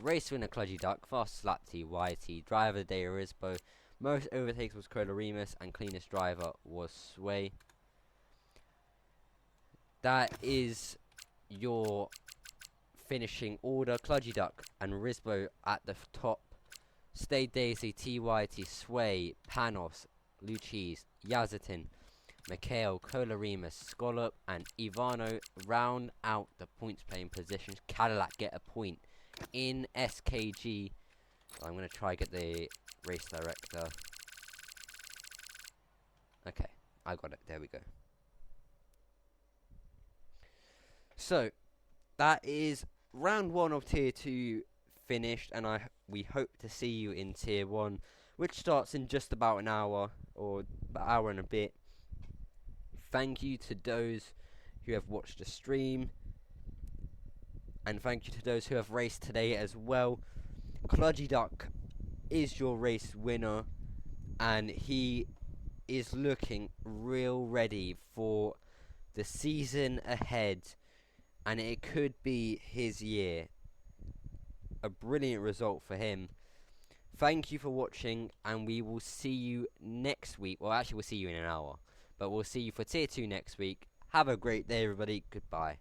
Race winner Kludgy Duck, fastest lap TYT, driver of the day Risbo, most overtakes was Cola Remus, and cleanest driver was Sway. That is your finishing order. Kludgy Duck and Risbo at the top. Stade Daisy, TYT, Sway, Panos, Lucci, Yazetin, Mikhail, Cola Remus, Scallop, and Ivano round out the points playing positions. Cadillac get a point in SKG. I'm going to try get the race director. Okay, I got it. There we go. So, that is round 1 of Tier 2 finished, and we hope to see you in Tier 1, which starts in just about an hour, or an hour and a bit. Thank you to those who have watched the stream. And thank you to those who have raced today as well. Kludgy Duck is your race winner. And he is looking real ready for the season ahead. And it could be his year. A brilliant result for him. Thank you for watching. And we will see you next week. Well, actually, we'll see you in an hour. But we'll see you for Tier 2 next week. Have a great day, everybody. Goodbye.